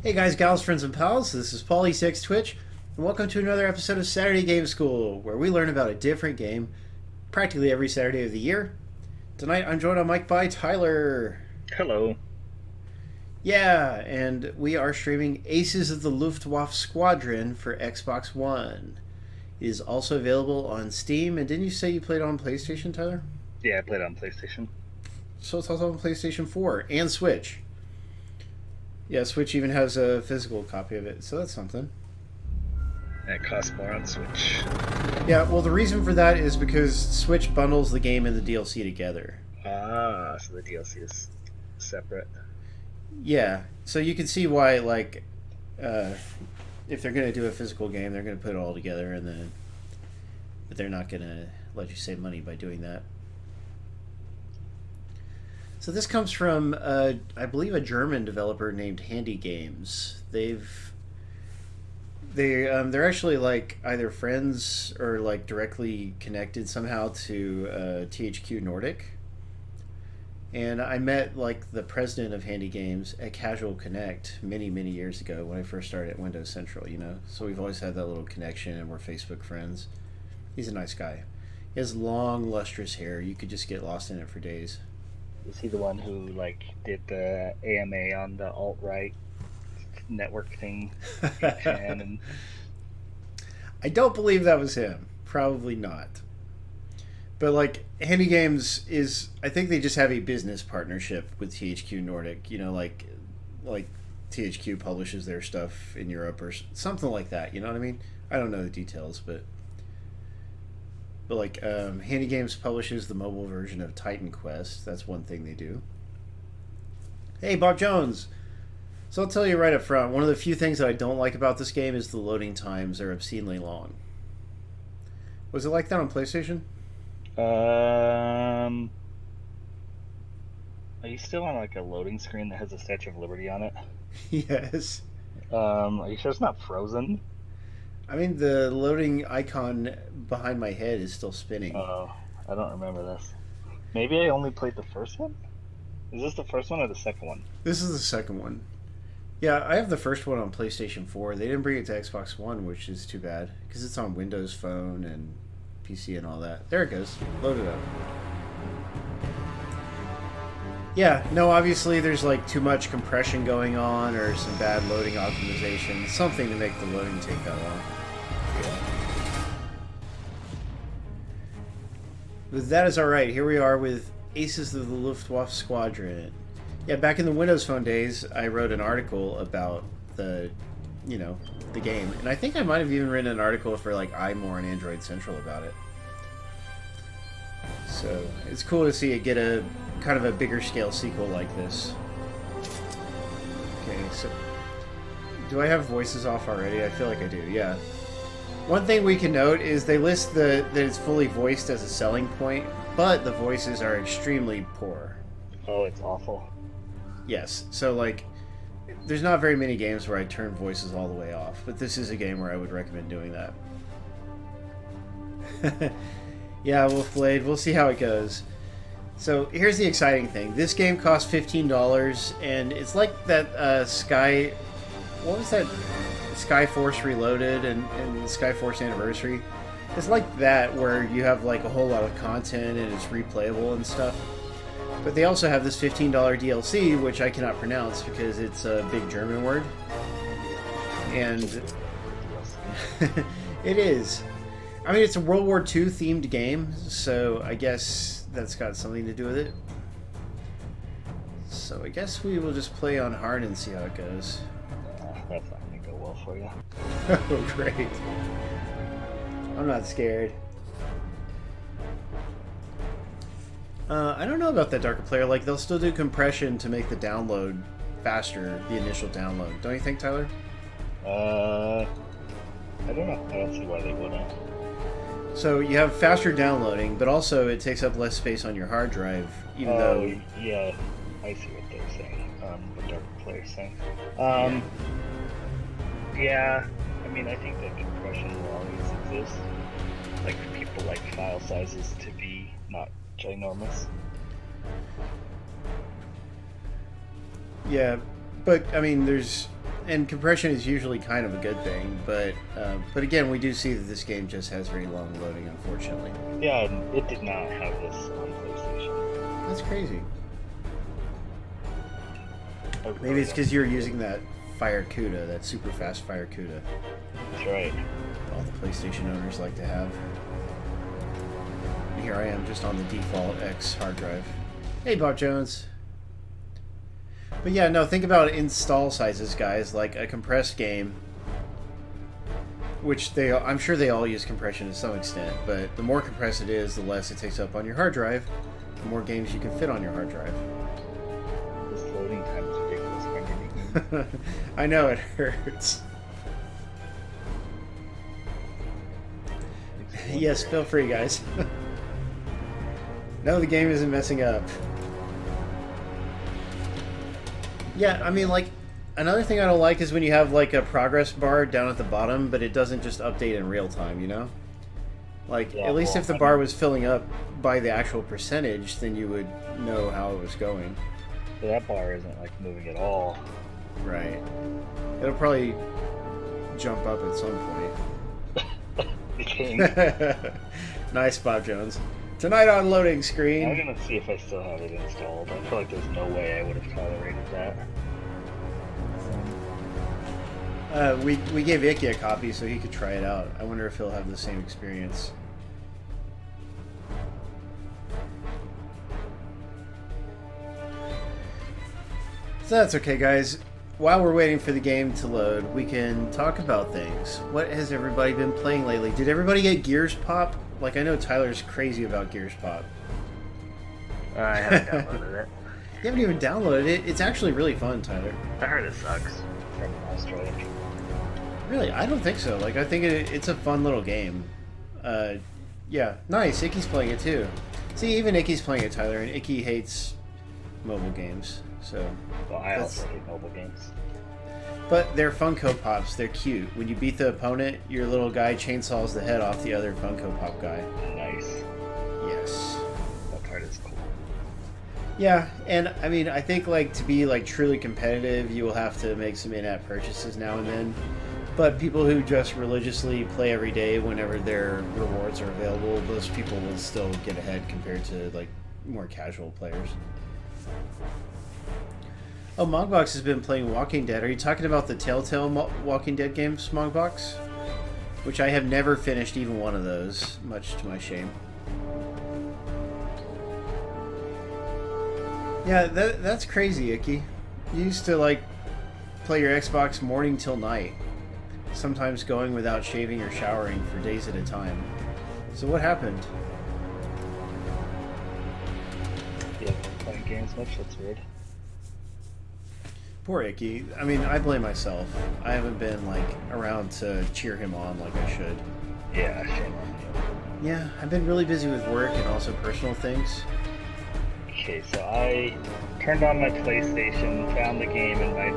Hey guys, gals, friends, and pals, this is Paulie6 Twitch, and welcome to another episode of Saturday Game School, where we learn about a different game practically every Saturday of the year. Tonight I'm joined on mic by Tyler. Hello. Yeah, and we are streaming Aces of the Luftwaffe Squadron for Xbox One. It is also available on Steam, and didn't you say you played on PlayStation, Tyler? Yeah, I played on PlayStation. So it's also on PlayStation 4 and Switch. Yeah, Switch even has a physical copy of it, so that's something. It costs more on Switch. Yeah, well, the reason for that is because Switch bundles the game and the DLC together. Ah, so the DLC is separate. Yeah, so you can see why, like, if they're going to do a physical game, they're going to put it all together, and then, but they're not going to let you save money by doing that. So this comes from, I believe, a German developer named Handy Games. They're actually like either friends or like directly connected somehow to THQ Nordic. And I met like the president of Handy Games at Casual Connect many years ago when I first started at Windows Central. You know, so we've always had that little connection, and we're Facebook friends. He's a nice guy. He has long, lustrous hair. You could just get lost in it for days. Is he the one who did the AMA on the alt-right network thing? And I don't believe that was him. Probably not. But like Handy Games is, I think they just have a business partnership with THQ Nordic. You know, like THQ publishes their stuff in Europe or something like that. You know what I mean? I don't know the details, but like Handy Games publishes the mobile version of Titan Quest. That's one thing they do. Hey, Bob Jones. So I'll tell you right up front, one of the few things that I don't like about this game is the loading times are obscenely long. Was it like that on PlayStation? are you still on like a loading screen that has a Statue of Liberty on it? Yes. Are you sure it's not frozen? I mean, the loading icon behind my head is still spinning. Oh, I don't remember this. Maybe I only played the first one? Is this the first one or the second one? This is the second one. Yeah, I have the first one on PlayStation 4. They didn't bring it to Xbox One, which is too bad, because it's on Windows Phone and PC and all that. There it goes. Load it up. Yeah, no, obviously there's like too much compression going on or some bad loading optimization. Something to make the loading take that long. But that is alright. Here we are with Aces of the Luftwaffe Squadron. Yeah, back in the Windows Phone days, I wrote an article about the game. And I think I might have even written an article for like iMore and Android Central about it. So it's cool to see it get a kind of a bigger scale sequel like this. Okay, so do I have voices off already? I feel like I do, yeah. One thing we can note is they list that it's fully voiced as a selling point, but the voices are extremely poor. Oh, it's awful. Yes, so like there's not very many games where I turn voices all the way off, but this is a game where I would recommend doing that. Yeah, Wolfblade, we'll see how it goes. So here's the exciting thing. This game costs $15, and it's like that what was that? Skyforce Reloaded and Skyforce Anniversary. It's like that, where you have like a whole lot of content and it's replayable and stuff. But they also have this $15 DLC, which I cannot pronounce because it's a big German word. And it is. I mean, it's a World War II themed game, so I guess that's got something to do with it. So I guess we will just play on hard and see how it goes. That's not going to go well for you. Oh, great. I'm not scared. I don't know about that Darker Player. Like, they'll still do compression to make the download faster, the initial download. Don't you think, Tyler? I don't know. I don't see why they wouldn't. So you have faster downloading, but also it takes up less space on your hard drive, even though... Yeah, I see what they're saying. What Darker Player's saying. Yeah, I mean, I think that compression will always exist. Like, people like file sizes to be not ginormous. Yeah, but I mean, there's and compression is usually kind of a good thing, but again, we do see that this game just has very long loading, unfortunately. Yeah, and it did not have this on PlayStation. That's crazy. Maybe it's because you're using that Fire CUDA, that super fast Fire CUDA. That's right. All the PlayStation owners like to have. And here I am, just on the default X hard drive. Hey, Bob Jones. But yeah, no, think about install sizes, guys. Like a compressed game, which I'm sure they all use compression to some extent, but the more compressed it is, the less it takes up on your hard drive, the more games you can fit on your hard drive. This loading time is ridiculous for any game. I know, it hurts. Yes, feel free, guys. No, the game isn't messing up. Yeah, I mean, like, another thing I don't like is when you have, like, a progress bar down at the bottom, but it doesn't just update in real time, you know? Like, yeah, at least if the bar was filling up by the actual percentage, then you would know how it was going. But that bar isn't, like, moving at all. Right. It'll probably jump up at some point. Nice, Bob Jones. Tonight on loading screen. I'm gonna see if I still have it installed. I feel like there's no way I would have tolerated that. We gave Icky a copy so he could try it out. I wonder if he'll have the same experience. So that's okay, guys. While we're waiting for the game to load, we can talk about things. What has everybody been playing lately? Did everybody get Gears Pop? Like, I know Tyler's crazy about Gears Pop. I haven't downloaded it. You haven't even downloaded it? It's actually really fun, Tyler. I heard it sucks from Australia. Really? I don't think so. Like, I think it's a fun little game. Yeah. Nice. Icky's playing it, too. See, even Icky's playing it, Tyler, and Icky hates mobile games, so... Well, I also hate mobile games. But they're Funko Pops. They're cute. When you beat the opponent, your little guy chainsaws the head off the other Funko Pop guy. Nice. Yes. That part is cool. Yeah, and I mean, I think like to be like truly competitive, you will have to make some in-app purchases now and then. But people who just religiously play every day whenever their rewards are available, those people will still get ahead compared to like more casual players. Oh, Mogbox has been playing Walking Dead. Are you talking about the Telltale Walking Dead game, Smogbox? Which I have never finished even one of those, much to my shame. Yeah, that's crazy, Icky. You used to, like, play your Xbox morning till night. Sometimes going without shaving or showering for days at a time. So what happened? Yeah, playing games much? That's weird. Poor Icky. I mean, I blame myself. I haven't been, like, around to cheer him on like I should. Yeah, shame on you. Yeah, I've been really busy with work and also personal things. Okay, so I turned on my PlayStation, found the game in my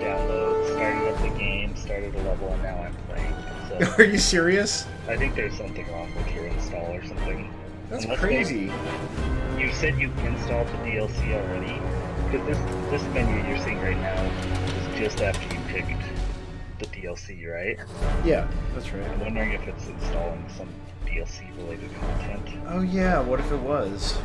download, started up the game, started a level, and now I'm playing. So Are you serious? I think there's something wrong with your install or something. That's crazy. You said you installed the DLC already? Because this menu you're seeing right now is just after you picked the DLC, right? Yeah, that's right. I'm wondering if it's installing some DLC-related content. Oh yeah, what if it was?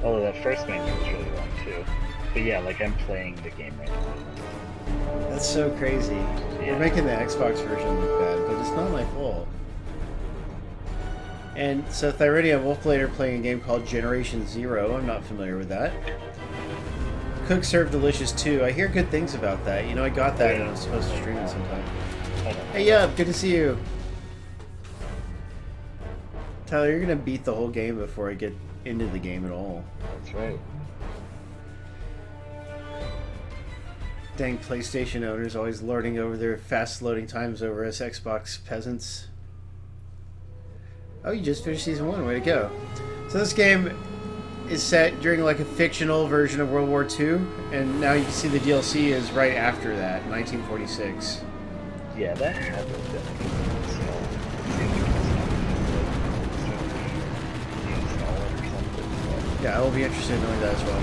Although that first menu was really long too. But yeah, like I'm playing the game right now. That's so crazy. Yeah. We're making the Xbox version look bad, but it's not my fault. And so Thyridia and Wolfblade are playing a game called Generation Zero. I'm not familiar with that. Cook Serve Delicious 2. I hear good things about that. You know, I got that and I was supposed to stream it sometime. Hey, Yup, good to see you. Tyler, you're going to beat the whole game before I get into the game at all. That's right. Dang PlayStation owners always lording over their fast loading times over us Xbox peasants. Oh, you just finished Season 1. Way to go. So this game is set during like a fictional version of World War II, and now you can see the DLC is right after that, 1946. Yeah, that hasn't been Yeah, I will be interested in knowing that as well.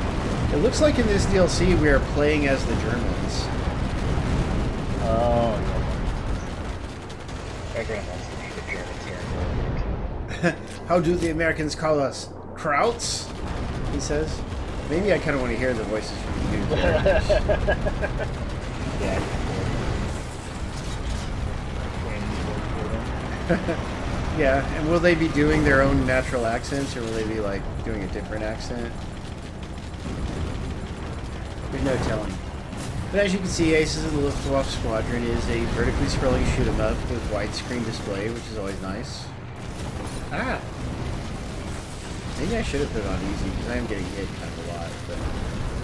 It looks like in this DLC we are playing as the Germans. Everyone wants to be the Germans here. How do the Americans call us? Krauts? He says. Maybe I kind of want to hear the voices from the new characters. Yeah. Yeah, and will they be doing their own natural accents, or will they be, like, doing a different accent? There's no telling. But as you can see, Aces of the Luftwaffe Squadron is a vertically scrolling shoot-'em-up with widescreen display, which is always nice. Ah! Maybe I should have put it on easy, because I am getting hit kind of a lot. But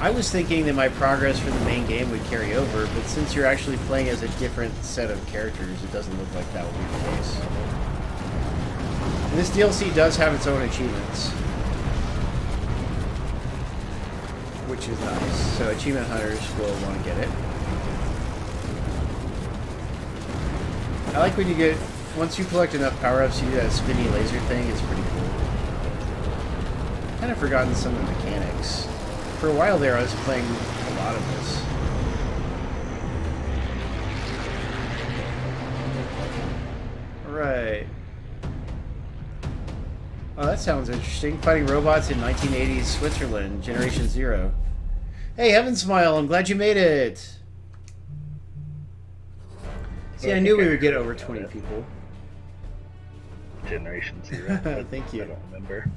I was thinking that my progress for the main game would carry over, but since you're actually playing as a different set of characters, it doesn't look like that will be the case. And this DLC does have its own achievements, which is nice. So achievement hunters will want to get it. I like when you get, once you collect enough power-ups, you do that spinny laser thing. It's pretty cool. Kind of forgotten some of the mechanics. For a while there, I was playing a lot of this. Right. Oh, that sounds interesting. Fighting robots in 1980s Switzerland, Generation Zero. Hey, Heaven Smile, I'm glad you made it. See, I knew we would get over 20 people. Generation Zero. Thank you. I don't remember.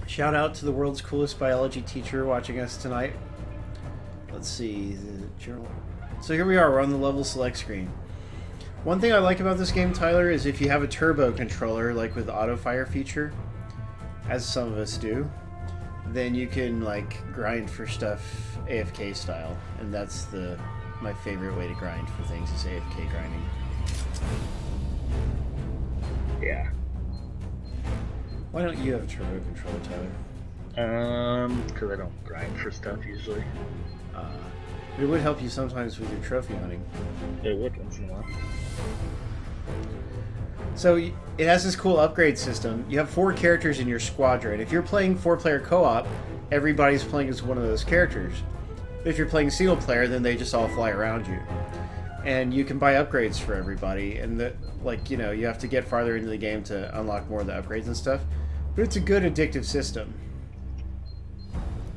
Shout out to the world's coolest biology teacher watching us tonight. Let's see, the journal. So here we are, we're on the level select screen. One thing I like about this game, Tyler, is if you have a turbo controller, like with the auto fire feature, as some of us do, then you can like grind for stuff AFK style, and that's my favorite way to grind for things is AFK grinding. Yeah. Why don't you have a turbo controller, Tyler? Because I don't grind for stuff usually. But it would help you sometimes with your trophy hunting. It would once in a while. So it has this cool upgrade system. You have 4 characters in your squadron. If you're playing 4-player co-op, everybody's playing as one of those characters. If you're playing single player, then they just all fly around you. And you can buy upgrades for everybody. And you have to get farther into the game to unlock more of the upgrades and stuff. But it's a good addictive system.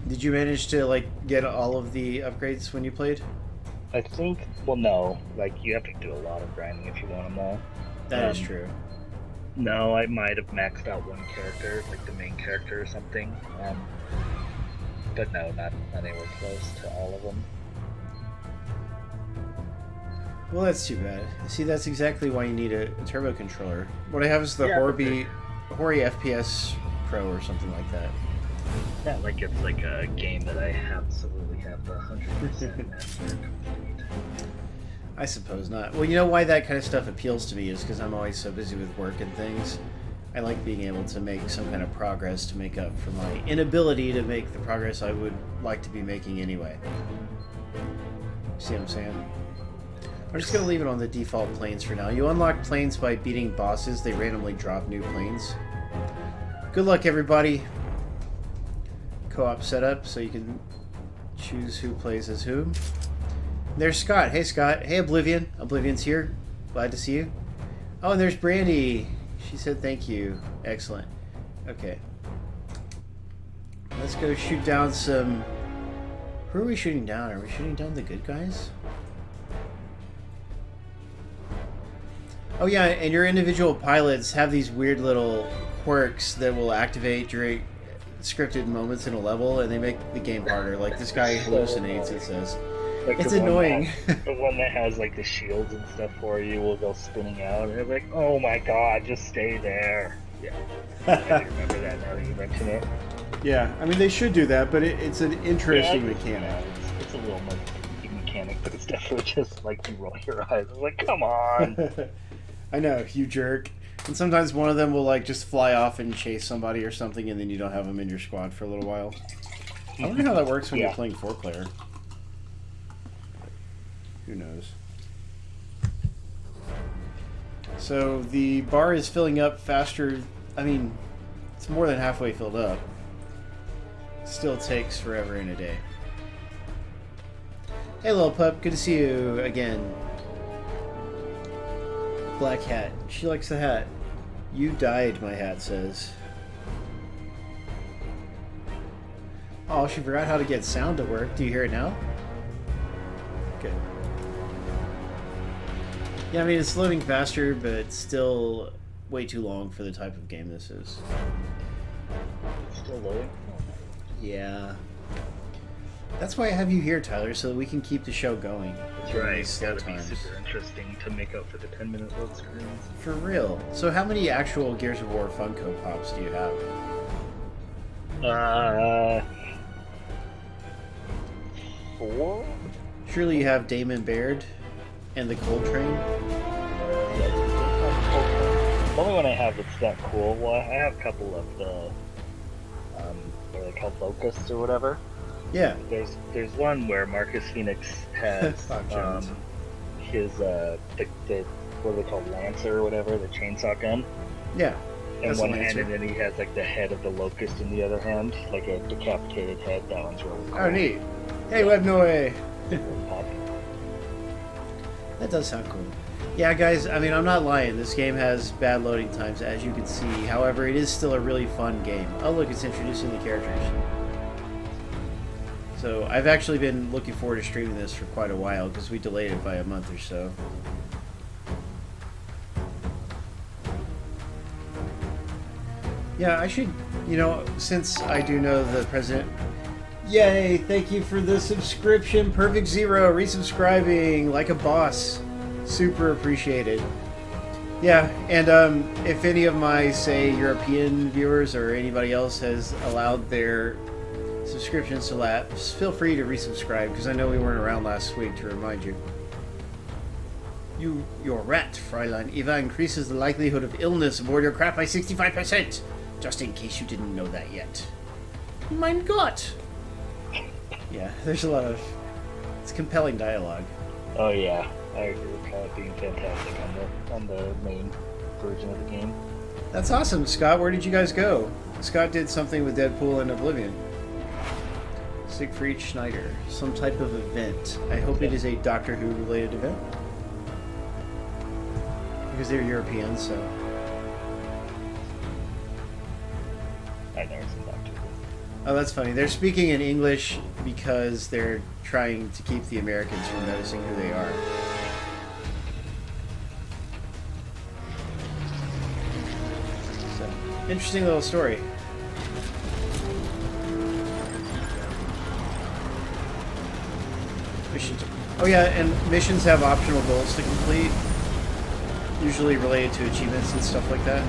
Did you manage to get all of the upgrades when you played? I think, well, no. You have to do a lot of grinding if you want them all. That is true. No, I might have maxed out one character, like the main character or something. But no, not anywhere close to all of them. Well, that's too bad. See, that's exactly why you need a turbo controller. What I have is the Hori FPS Pro or something like that. Yeah, it's like a game that I absolutely have the 100% master complete. I suppose not. Well, you know why that kind of stuff appeals to me is because I'm always so busy with work and things. I like being able to make some kind of progress to make up for my inability to make the progress I would like to be making anyway. See what I'm saying? I'm just going to leave it on the default planes for now. You unlock planes by beating bosses. They randomly drop new planes. Good luck, everybody. Co-op setup, so you can choose who plays as who. There's Scott. Hey, Scott. Hey, Oblivion. Oblivion's here. Glad to see you. Oh, and there's Brandy. She said thank you. Excellent. Okay. Let's go shoot down some... Who are we shooting down? Are we shooting down the good guys? Oh yeah, and your individual pilots have these weird little quirks that will activate during scripted moments in a level, and they make the game harder. Like this guy hallucinates, it says. It's annoying. The one that has the shields and stuff for you will go spinning out, and they're like, oh my god, just stay there. Yeah. I remember that now that you mention it. Yeah, I mean they should do that, but it's an interesting mechanic. It's a little mechanic, but it's definitely just you roll your eyes. I'm like, come on. I know, you jerk. And sometimes one of them will just fly off and chase somebody or something, and then you don't have them in your squad for a little while. I wonder how that works when you're playing 4-player. Who knows? So the bar is filling up faster. I mean, it's more than halfway filled up. Still takes forever and a day. Hey, little pup. Good to see you again. Black hat. She likes the hat. You died, my hat says. Oh, she forgot how to get sound to work. Do you hear it now? Good. Yeah, I mean, it's loading faster, but still way too long for the type of game this is. It's still loading? Yeah. That's why I have you here, Tyler, so that we can keep the show going. That's right. It's gotta be super interesting to make up for the 10-minute load screens. For real. So how many actual Gears of War Funko Pops do you have? 4? Surely you have Damon Baird and the Cold Train? Yeah, the only one I have that's that cool. Well, I have a couple of the, what are they called, locusts or whatever. Yeah. There's one where Marcus Phoenix has his the what are they called, Lancer or whatever, the chainsaw gun. Yeah. In one hand, and then he has like the head of the locust in the other hand, like a decapitated head. That one's really cool. Oh, neat. Hey, Web Noe. Poppy. That does sound cool. Yeah, guys, I mean, I'm not lying. This game has bad loading times, as you can see. However, it is still a really fun game. Oh, look, it's introducing the characters. So, I've actually been looking forward to streaming this for quite a while, because we delayed it by a month or so. Yeah, I should, you know, since I do know the president... Yay, thank you for the subscription. Perfect Zero, resubscribing like a boss. Super appreciated. Yeah, and if any of my, say, European viewers or anybody else has allowed their subscriptions to lapse, feel free to resubscribe, because I know we weren't around last week to remind you. Your rat, Fräulein Eva, increases the likelihood of illness aboard your craft by 65%. Just in case you didn't know that yet. Mein Gott! Yeah, there's a lot of... It's compelling dialogue. Oh yeah, I agree with it being fantastic on the main version of the game. That's awesome, Scott. Where did you guys go? Scott did something with Deadpool and Oblivion. Siegfried Schneider. Some type of event. I hope it is a Doctor Who related event. Because they're European, so... I've never seen Doctor Who. Oh, that's funny. They're speaking in English because they're trying to keep the Americans from noticing who they are. So, interesting little story. Missions. Oh yeah, and missions have optional goals to complete, usually related to achievements and stuff like that.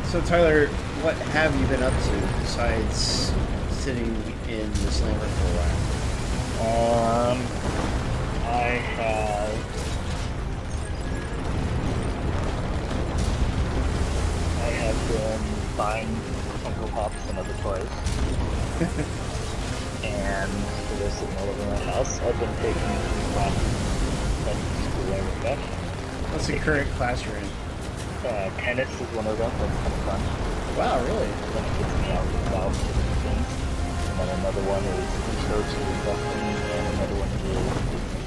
So Tyler, what have you been up to besides sitting in the slammer for a while? I have been buying Funko Pops and other toys. And they're sitting all over my house. I've been taking classes at school and stuff. What's the current class you're in? Tennis is one of them. That's kind of fun. Wow, really? Then it gets me out and about different things. And then another one is intro to investing, and another one is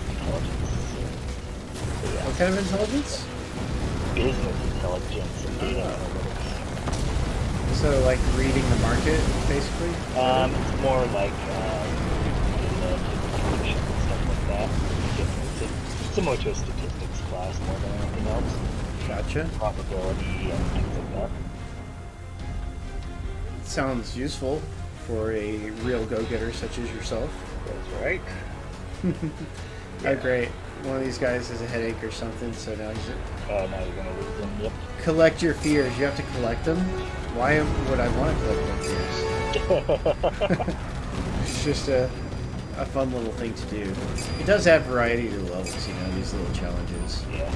intelligence. So, yeah. What kind of intelligence? Business intelligence and data analytics. So, like reading the market, basically? It's more like data communication and stuff like that. It's similar to a statistics class more than anything else. Gotcha. Probability and things like that. Sounds useful for a real go-getter such as yourself. That's right. Oh, great. One of these guys has a headache or something, so now he's... Now you're gonna lose them, yep. Collect your fears. You have to collect them? Why would I want to collect my fears? It's just a fun little thing to do. It does have variety to the levels, you know, these little challenges. Yeah.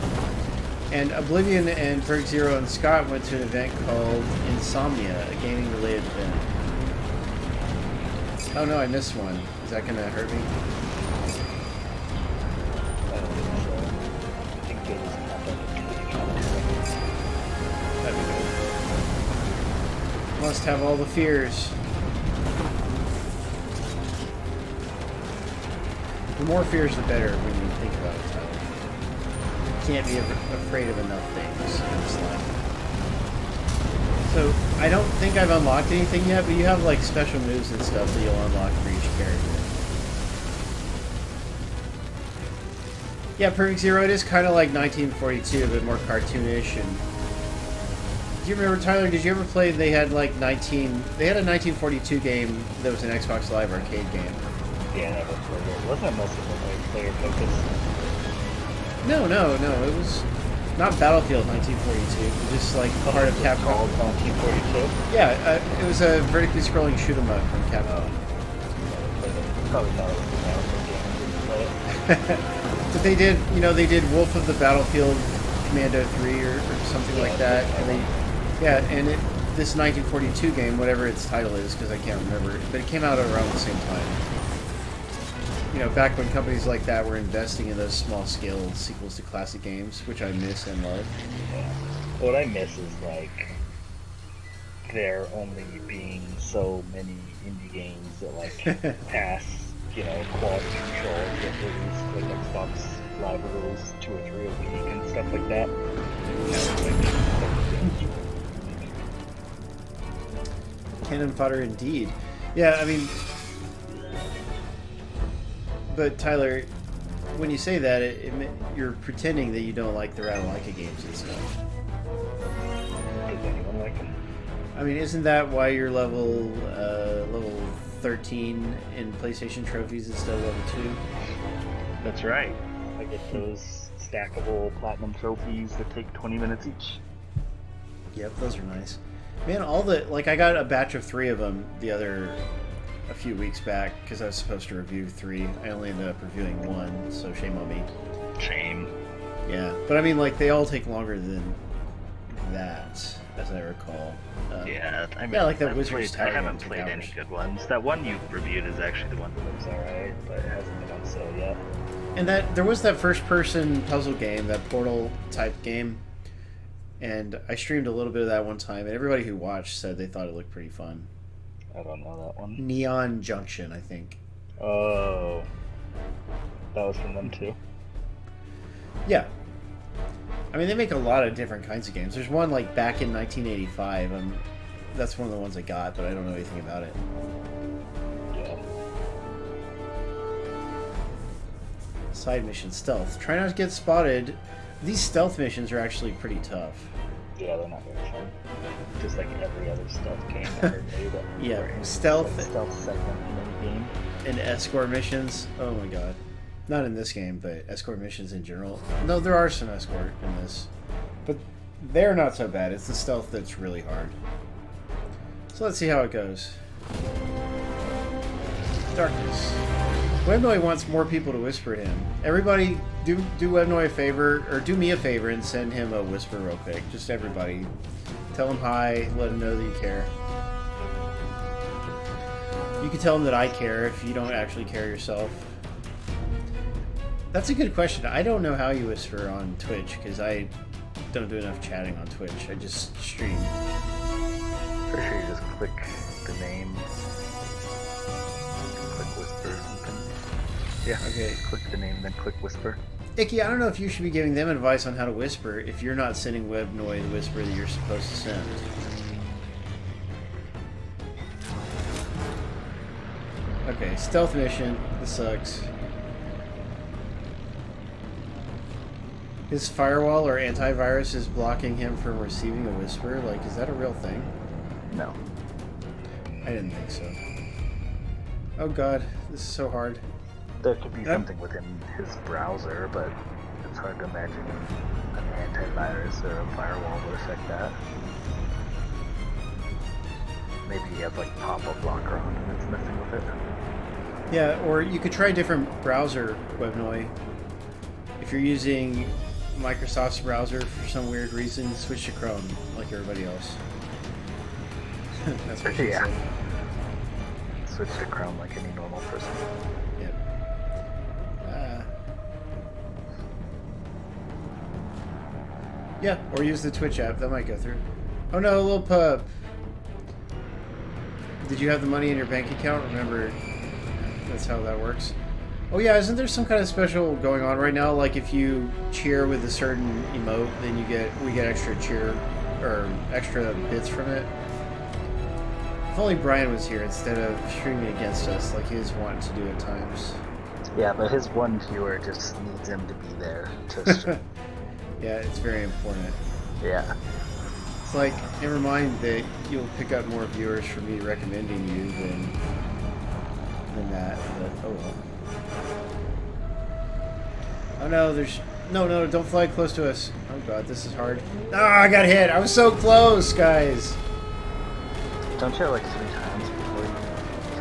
And Oblivion and Perfect Zero and Scott went to an event called Insomnia, a gaming-related event. Oh no, I missed one. Is that gonna hurt me? Must have all the fears. The more fears, the better when you think about it, Tyler. You can't be afraid of enough things in this life. So, I don't think I've unlocked anything yet, but you have, like, special moves and stuff that you'll unlock for each character. Yeah, Perfect Zero, it is kind of like 1942, a bit more cartoonish. And do you remember, Tyler, did you ever play, they had, like, they had a 1942 game that was an Xbox Live arcade game. Yeah, I never played it. Wasn't it mostly player focused? No, it was not Battlefield 1942. It was just like part of Capcom. 1942? Yeah, it was a vertically scrolling shoot 'em up from Capcom. Probably thought it was a Battlefield game and didn't play it. But they did, they did Wolf of the Battlefield Commando 3 or something like that. And this 1942 game, whatever its title is, because I can't remember, but it came out around the same time. Back when companies like that were investing in those small-scale sequels to classic games, which I miss and love. Yeah. What I miss is, like, there only being so many indie games that, like, pass, quality control, get released, like Xbox Live release 2 or 3 a week and stuff like that. Cannon fodder indeed. Yeah, I mean... But Tyler, when you say that, you're pretending that you don't like the Ratalaika games and stuff. Does anyone like them? I mean, isn't that why you're level 13 in PlayStation trophies instead of level 2? That's right. I get those stackable platinum trophies that take 20 minutes each. Yep, those are nice. Man, I got a batch of 3 of them a few weeks back because I was supposed to review 3. I only ended up reviewing 1, so shame on me. Shame. Yeah, but I mean, like, they all take longer than that, as I recall. Yeah, I mean, yeah, like that Wizard's Tower. I haven't played any good ones. That one you reviewed is actually the one that was alright, but it hasn't been on sale yet. And there was that first-person puzzle game, that Portal-type game, and I streamed a little bit of that one time, and everybody who watched said they thought it looked pretty fun. I don't know that one. Neon Junction, I think. Oh. That was from them too? Yeah. I mean, they make a lot of different kinds of games. There's one, like, back in 1985. That's one of the ones I got, but I don't know anything about it. Yeah. Side mission stealth. Try not to get spotted. These stealth missions are actually pretty tough. Yeah, they're not very fun. Just like every other stealth game ever made. Yeah, stealth. Like stealth segment in any game. And escort missions. Oh my god. Not in this game, but escort missions in general. No, there are some escort in this. But they're not so bad. It's the stealth that's really hard. So let's see how it goes. Darkness. Webnoy wants more people to whisper him. Everybody, do Webnoy a favor, or do me a favor and send him a whisper real quick. Just everybody. Tell him hi, let him know that you care. You can tell him that I care if you don't actually care yourself. That's a good question. I don't know how you whisper on Twitch, because I don't do enough chatting on Twitch. I just stream. Pretty sure you just click the name. Click whisper or something. Yeah, okay. Click the name, then click whisper. Icky, I don't know if you should be giving them advice on how to whisper if you're not sending Webnoy the whisper that you're supposed to send. Okay, stealth mission. This sucks. His firewall or antivirus is blocking him from receiving a whisper? Like, is that a real thing? No. I didn't think so. Oh god, this is so hard. There could be something within his browser, but it's hard to imagine an antivirus or a firewall would affect that. Maybe you have like pop-up blocker on and it's messing with it. Yeah, or you could try a different browser, Webnoy. If you're using Microsoft's browser for some weird reason, switch to Chrome, like everybody else. That's what she said. Switch to Chrome like any normal person. Yep. Yeah, or use the Twitch app. That might go through. Oh no, little pup. Did you have the money in your bank account? Remember, that's how that works. Oh yeah, isn't there some kind of special going on right now? Like if you cheer with a certain emote, then we get extra cheer or extra bits from it. If only Brian was here instead of streaming against us like he was wanting to do at times. Yeah, but his one viewer just needs him to be there to stream. Yeah, it's very important. Yeah. It's like, never mind that you'll pick up more viewers for me recommending you than that, but oh well. Oh no, there's... No, don't fly close to us. Oh god, this is hard. Ah, I got hit! I was so close, guys! Don't you have like 3 times before you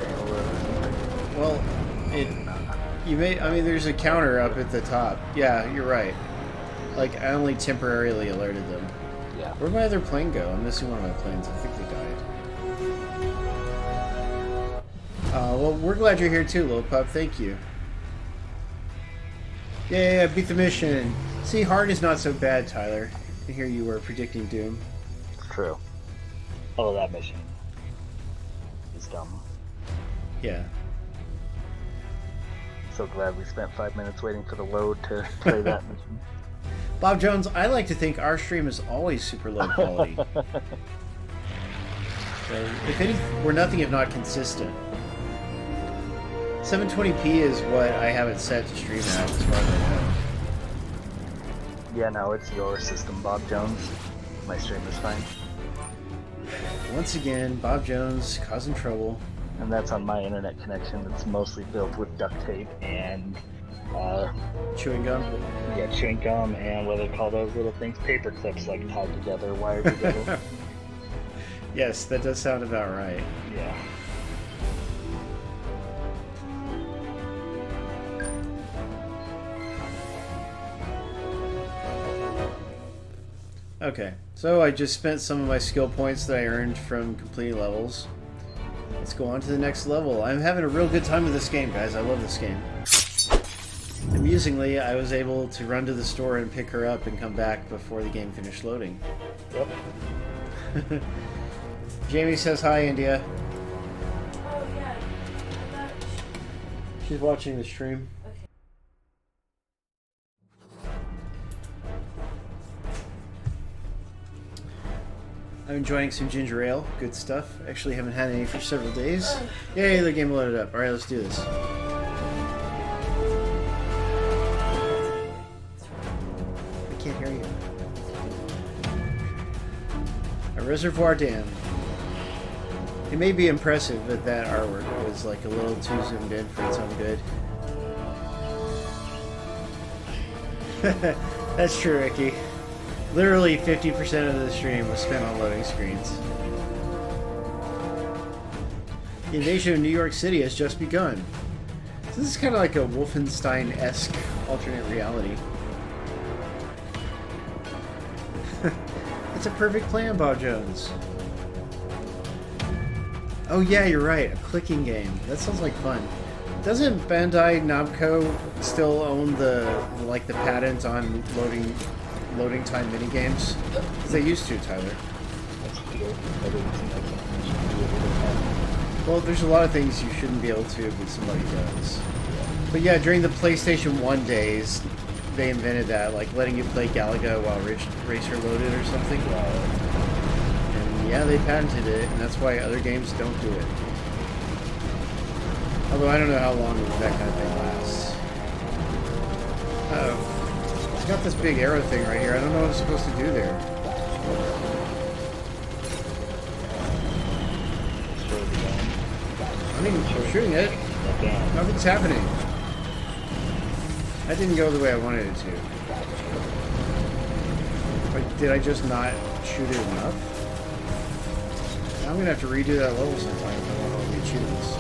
fail or something? Well, you may... I mean, there's a counter up at the top. Yeah, you're right. Like, I only temporarily alerted them. Yeah. Where'd my other plane go? I'm missing one of my planes. I think they died. Well, we're glad you're here too, little pup. Thank you. Yeah, beat the mission. See, hard is not so bad, Tyler. And here you were predicting doom. True. Oh, that mission is dumb. Yeah. So glad we spent 5 minutes waiting for the load to play that mission. Bob Jones, I like to think our stream is always super low quality. So, if any, we're nothing if not consistent. 720p is what I have it set to stream at, as far as I know. Yeah, no, it's your system, Bob Jones. My stream is fine. Once again, Bob Jones causing trouble. And that's on my internet connection that's mostly filled with duct tape and... chewing gum? Yeah, chewing gum and what do they call those little things? Paper clips, like tied together, wired together. Yes, that does sound about right. Yeah. Okay, so I just spent some of my skill points that I earned from completing levels. Let's go on to the next level. I'm having a real good time with this game, guys. I love this game. Amusingly, I was able to run to the store and pick her up and come back before the game finished loading. Yep. Jamie says hi, India. Oh, yeah. She's watching the stream. Okay. I'm enjoying some ginger ale. Good stuff. Actually haven't had any for several days. Yay, the game loaded up. Alright, let's do this. I can't hear you. A reservoir dam. It may be impressive, but that artwork was like a little too zoomed in for its own good. That's true, Ricky. Literally 50% of the stream was spent on loading screens. The invasion of New York City has just begun. So this is kind of like a Wolfenstein-esque alternate reality. It's a perfect plan, Bob Jones. Oh yeah, you're right. A clicking game. That sounds like fun. Doesn't Bandai Namco still own the patent on loading time minigames? Because they used to, Tyler. Well, there's a lot of things you shouldn't be able to, but somebody does. But yeah, during the PlayStation 1 days, they invented that, like letting you play Galaga while Racer loaded or something. And yeah, they patented it, and that's why other games don't do it. Although I don't know how long that kind of thing lasts. Uh-oh. It's got this big arrow thing right here. I don't know what I'm supposed to do there. I mean, I'm shooting it. Nothing's happening. That didn't go the way I wanted it to. Like, did I just not shoot it enough? Now I'm gonna have to redo that level sometime if I want all the achievements.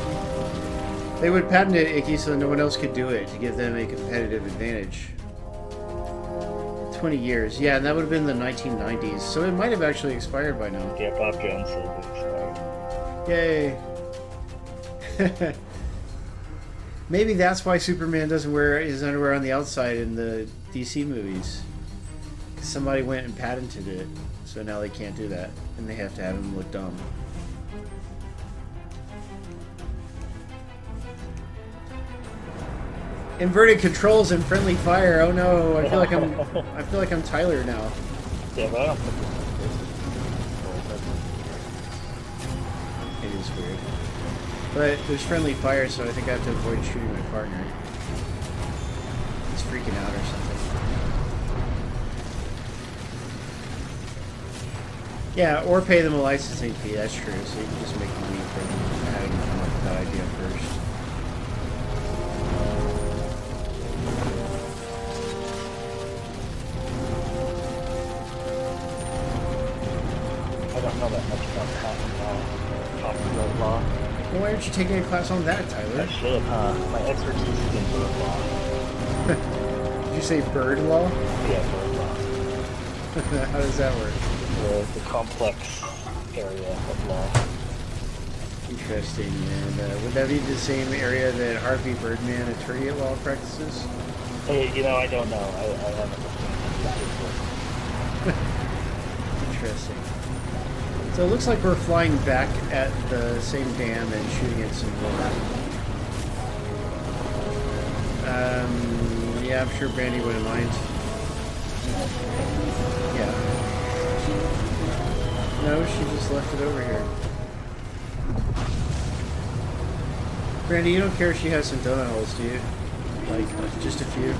They would patent it, Icky, so no one else could do it to give them a competitive advantage. 20 years. Yeah, and that would have been the 1990s, so it might have actually expired by now. Yeah, Bob Jones said it expired. Yay! Maybe that's why Superman doesn't wear his underwear on the outside in the DC movies. 'Cause somebody went and patented it, so now they can't do that, and they have to have him look dumb. Inverted controls and friendly fire. Oh no! I feel like I'm Tyler now. Yeah, but I don't think It is weird. But there's friendly fire, so I think I have to avoid shooting my partner. He's freaking out or something. Yeah, or pay them a licensing fee. That's true. So you can just make money from having come up with that idea first. I don't know that much about copyright law. Well, why aren't you taking a class on that, Tyler? I should, huh? My expertise is in bird law. Did you say bird law? Yeah, bird law. How does that work? The complex area of law. Interesting. And would that be the same area that Harvey Birdman, attorney at law, practices? Hey, you know, I don't know. I haven't looked into it. Interesting. So it looks like we're flying back at the same dam and shooting at some more. Yeah, I'm sure Brandy wouldn't mind. Yeah. No, she just left it over here. Brandy, you don't care if she has some donut holes, do you? Like, just a few?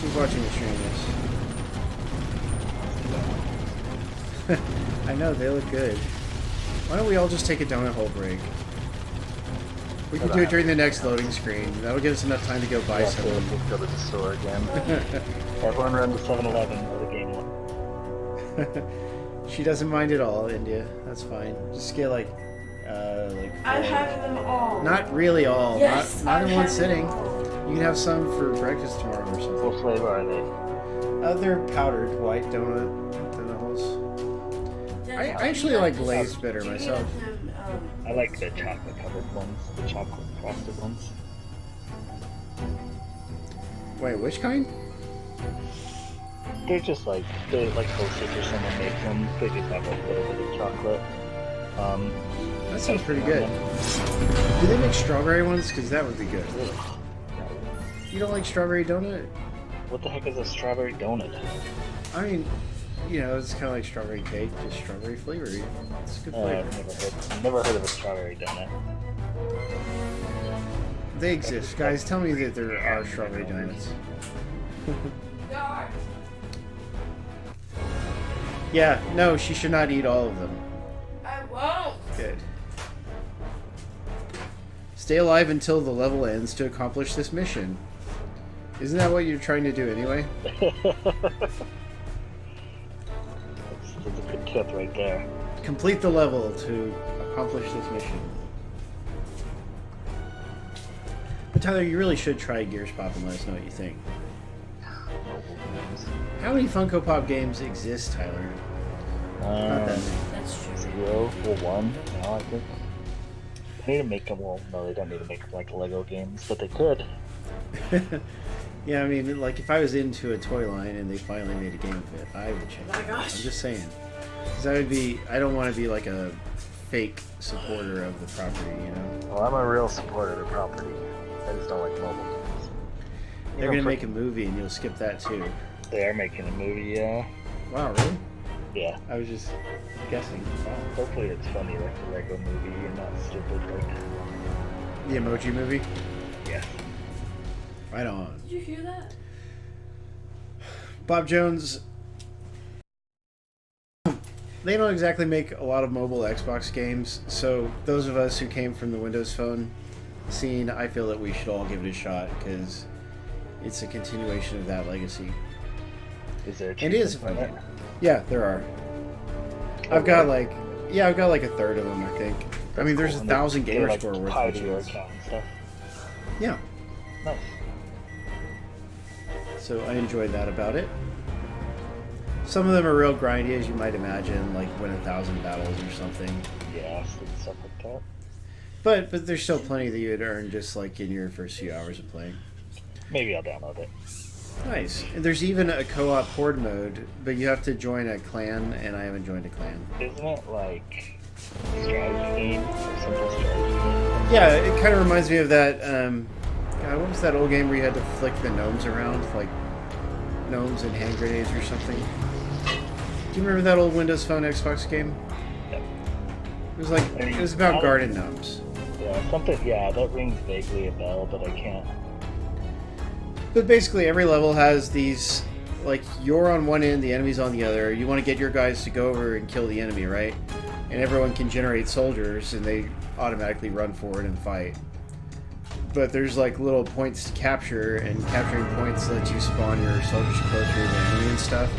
She's watching the stream, yes. I know, they look good. Why don't we all just take a donut hole break? We can do it during the next loading screen. That'll give us enough time to go buy some. We'll go to the store again. Everyone run to 7-Eleven for the game one. She doesn't mind at all, India. That's fine. Just get like I'm having them all. not really all. Yes, not in I'm one having sitting. them all. You can have some for breakfast tomorrow or something. What flavor are they? They're powdered white donut holes. I actually like glazed better myself. I like the chocolate covered ones, the chocolate frosted ones. Wait, which kind? They're just like Hostess or someone makes them. They just have like a little bit of chocolate. That sounds pretty good. Do they make strawberry ones? Because that would be good. You don't like strawberry donut? What the heck is a strawberry donut? I mean, you know, it's kind of like strawberry cake, just strawberry flavor. It's a good flavor. I've never heard of a strawberry donut. They exist. Guys, tell me that there are strawberry donuts. Yeah, no, she should not eat all of them. I won't. Good. Stay alive until the level ends to accomplish this mission. Isn't that what you're trying to do anyway? That's a good tip right there. Complete the level to accomplish this mission. But Tyler, you really should try Gears Pop and let us know what you think. How many Funko Pop games exist, Tyler? Not that many. That's true. 0 or 1 now, I think. They need to make them, well, no, they don't need to make them like Lego games, but they could. Yeah, I mean, like, if I was into a toy line and they finally made a game of it, I would check Oh my it out. gosh. I'm just saying. Because I don't want to be like a fake supporter of the property, you know? Well, I'm a real supporter of the property. I just don't like mobile games. They're going to make a movie and you'll skip that too. They are making a movie, yeah. Wow, really? Yeah. I was just guessing. Wow. Hopefully it's funny like the Lego movie and not stupid like... The Emoji Movie? Yeah. Right on. Did you hear that? Bob Jones, they don't exactly make a lot of mobile Xbox games, so those of us who came from the Windows Phone scene, I feel that we should all give it a shot, because it's a continuation of that legacy. Is there a And it is a fun achievement game. for Yeah, there are. Oh, I've got really? like a third of them, I think. I mean, there's Cool. 1,000 They're, gamer like, score worth tied of to your machines. account and stuff. Yeah, Nice. so I enjoyed that about it. Some of them are real grindy, as you might imagine, like win 1,000 battles or something. Yeah, stuff like that. But there's still plenty that you would earn just like in your first few hours of playing. Maybe I'll download it. Nice. And there's even a co-op horde mode, but you have to join a clan, and I haven't joined a clan. Isn't it like a strategy game or simple strategy game? Yeah, it kind of reminds me of that God, what was that old game where you had to flick the gnomes around, like gnomes and hand grenades or something? Do you remember that old Windows Phone Xbox game? Yep. It was like it was about garden gnomes. Yeah, something. Yeah, that rings vaguely a bell, but I can't. But basically, every level has these, like, you're on one end, the enemy's on the other. You want to get your guys to go over and kill the enemy, right? And everyone can generate soldiers, and they automatically run forward and fight. But there's, like, little points to capture, and capturing points lets you spawn your soldiers closer to the enemy and stuff.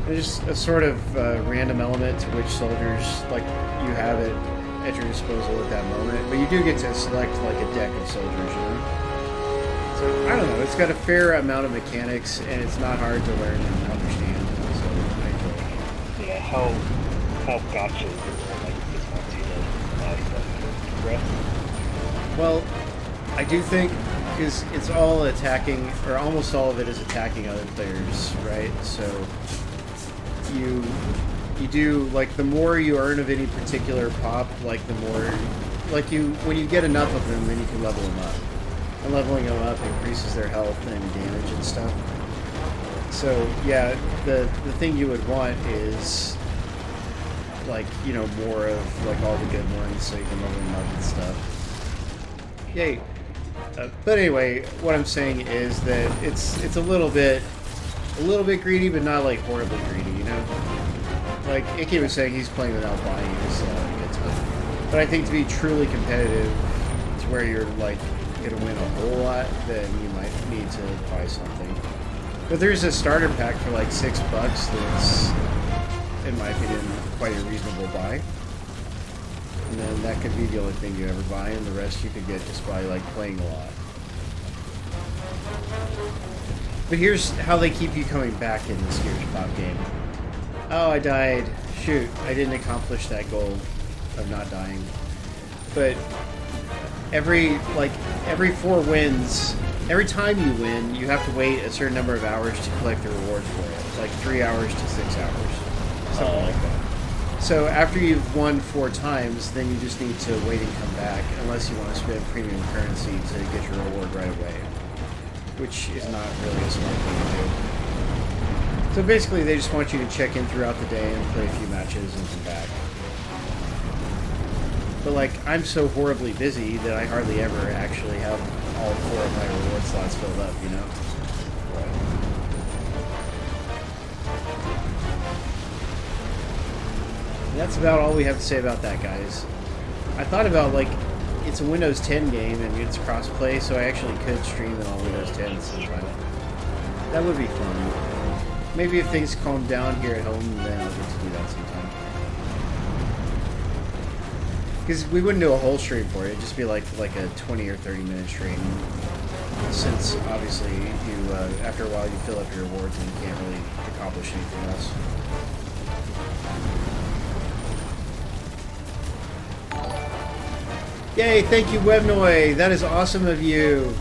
There's just a sort of random element to which soldiers, like, you have it at your disposal at that moment. But you do get to select, like, a deck of soldiers, you know? So, I don't know, it's got a fair amount of mechanics, and it's not hard to learn and understand, so I enjoy it. Yeah, how gotcha is it? Like, just wants you to progress? Well, I do think, because it's all attacking, or almost all of it is attacking other players, right? So, you do, like, the more you earn of any particular pop, like, the more, like, when you get enough of them, then you can level them up. And leveling them up increases their health and damage and stuff. So, yeah, the thing you would want is, like, you know, more of, like, all the good ones, so you can level them up and stuff. Yay. But anyway, what I'm saying is that it's a little bit greedy, but not, like, horribly greedy, you know? Like, Icky was saying he's playing without buying his good stuff. But I think to be truly competitive, to where you're, like, gonna win a whole lot, then you might need to buy something. But there's a starter pack for like $6 that's, in my opinion, quite a reasonable buy. And then that could be the only thing you ever buy, and the rest you could get just by like playing a lot. But here's how they keep you coming back in this Gears Pop game. Oh, I died. Shoot, I didn't accomplish that goal of not dying. But every 4 wins, every time you win, you have to wait a certain number of hours to collect the rewards for it. Like 3 hours to 6 hours. Something like that. So after you've won 4 times, then you just need to wait and come back, unless you want to spend premium currency to get your reward right away. Which is not really a smart thing to do. So basically they just want you to check in throughout the day and play a few matches and come back. But, like, I'm so horribly busy that I hardly ever actually have all 4 of my reward slots filled up, you know? Right. And that's about all we have to say about that, guys. I thought about, like, it's a Windows 10 game and it's cross-play, so I actually could stream it on Windows 10 sometime. That would be fun. Maybe if things calm down here at home, then I'll get to do that sometime. Because we wouldn't do a whole stream for it. It'd just be like a 20 or 30 minute stream. Since obviously you after a while you fill up your rewards and you can't really accomplish anything else. Yay! Thank you, Webnoy. That is awesome of you.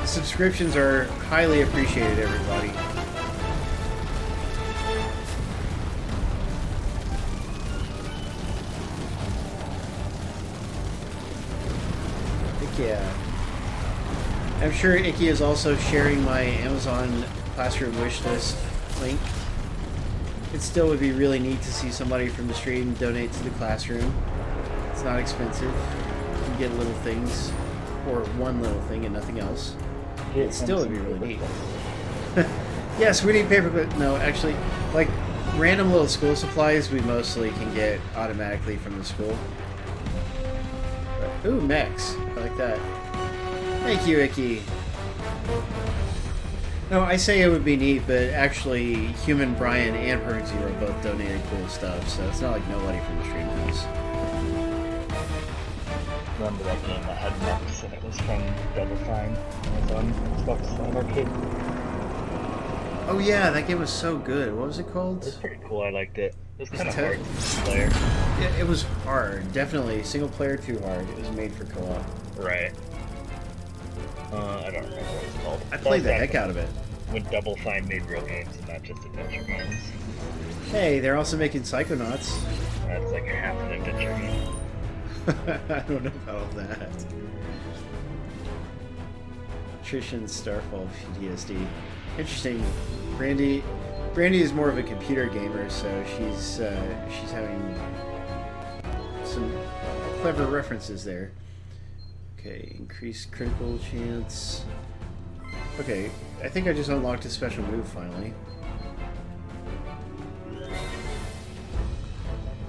Subscriptions are highly appreciated, everybody. Yeah. I'm sure Icky is also sharing my Amazon Classroom wishlist link. It still would be really neat to see somebody from the stream donate to the classroom. It's not expensive. You can get little things, or one little thing and nothing else. It still would be really neat. Yes, we need paper, but no, actually, like, random little school supplies we mostly can get automatically from the school. Ooh, mechs. I like that. Thank you, Icky. No, I say it would be neat, but actually, Human Brian and Perfect Zero both donated cool stuff, so it's not like nobody from the stream does. Remember that game that had mechs and it was from Double Fine? It was on Xbox Arcade. Oh yeah, that game was so good. What was it called? It was pretty cool, I liked it. It was kind of hard to player. Yeah, it was hard. Definitely. Single player too hard. It was made for co-op. Right. I don't remember what it's called. I played the heck out of it. When Double Fine made real games and not just adventure games. Hey, they're also making Psychonauts. That's like half an adventure game. I don't know about all that. electrician Starfall PTSD. Interesting. Brandy is more of a computer gamer, so she's having some clever references there. Okay, increased critical chance. Okay, I think I just unlocked a special move finally.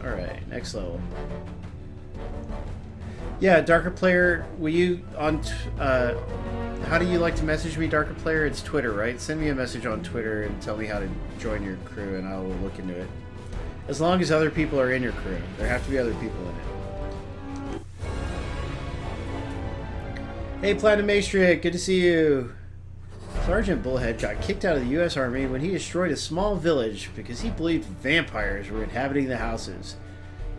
Alright, next level. Yeah, Darker Player, will you on how do you like to message me, Darker Player? It's Twitter, right? Send me a message on Twitter and tell me how to join your crew, and I will look into it. As long as other people are in your crew. There have to be other people in it. Hey, Platinum Maastricht, good to see you. Sergeant Bullhead got kicked out of the U.S. Army when he destroyed a small village because he believed vampires were inhabiting the houses.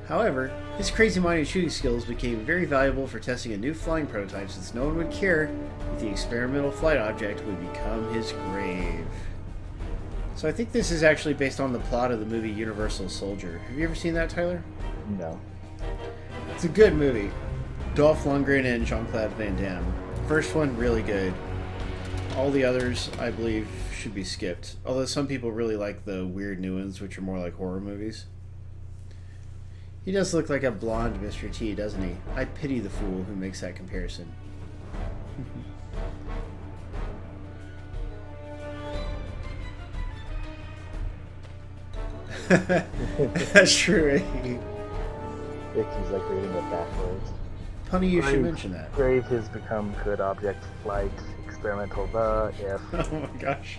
However, his crazy-minded shooting skills became very valuable for testing a new flying prototype, since no one would care if the experimental flight object would become his grave. So I think this is actually based on the plot of the movie Universal Soldier. Have you ever seen that, Tyler? No. It's a good movie. Dolph Lundgren and Jean-Claude Van Damme. First one, really good. All the others, I believe, should be skipped. Although some people really like the weird new ones, which are more like horror movies. He does look like a blonde Mr. T, doesn't he? I pity the fool who makes that comparison. That's true. Vicky's like reading it backwards. Funny you should mention that. Grave has become good object flight, experimental if. Oh my gosh.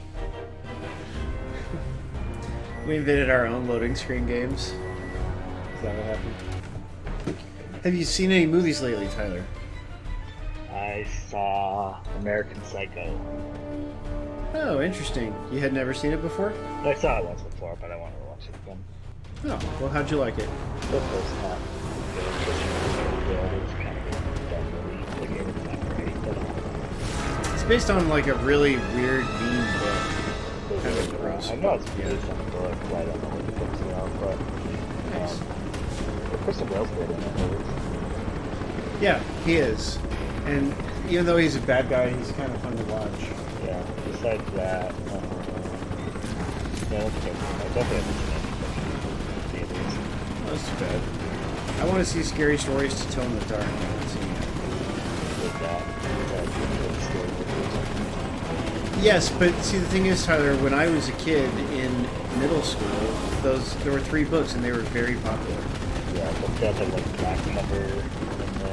We invented our own loading screen games. Is that what happened? Have you seen any movies lately, Tyler? I saw American Psycho. Oh, interesting. You had never seen it before? I saw it once before, but I want to watch it again. Oh, well, how'd you like it? The first half was good. It was kind of done really. It's not great, but It's based on like a really weird, mean book. Kind of gross. I know it's based on the book, but I don't know what the book's about, but Nice. Kristen Bell's good in it. Yeah, he is. And even though he's a bad guy, he's kind of fun to watch. Yeah, besides that, yeah, that's good. I definitely haven't seen any theaters. Oh, that's too bad. I want to see Scary Stories to Tell in the Dark. I haven't seen it. With that really scary movies. Yes, but see, the thing is, Tyler, when I was a kid in middle school, there were 3 books, and they were very popular. Yeah, but that had like black cover and the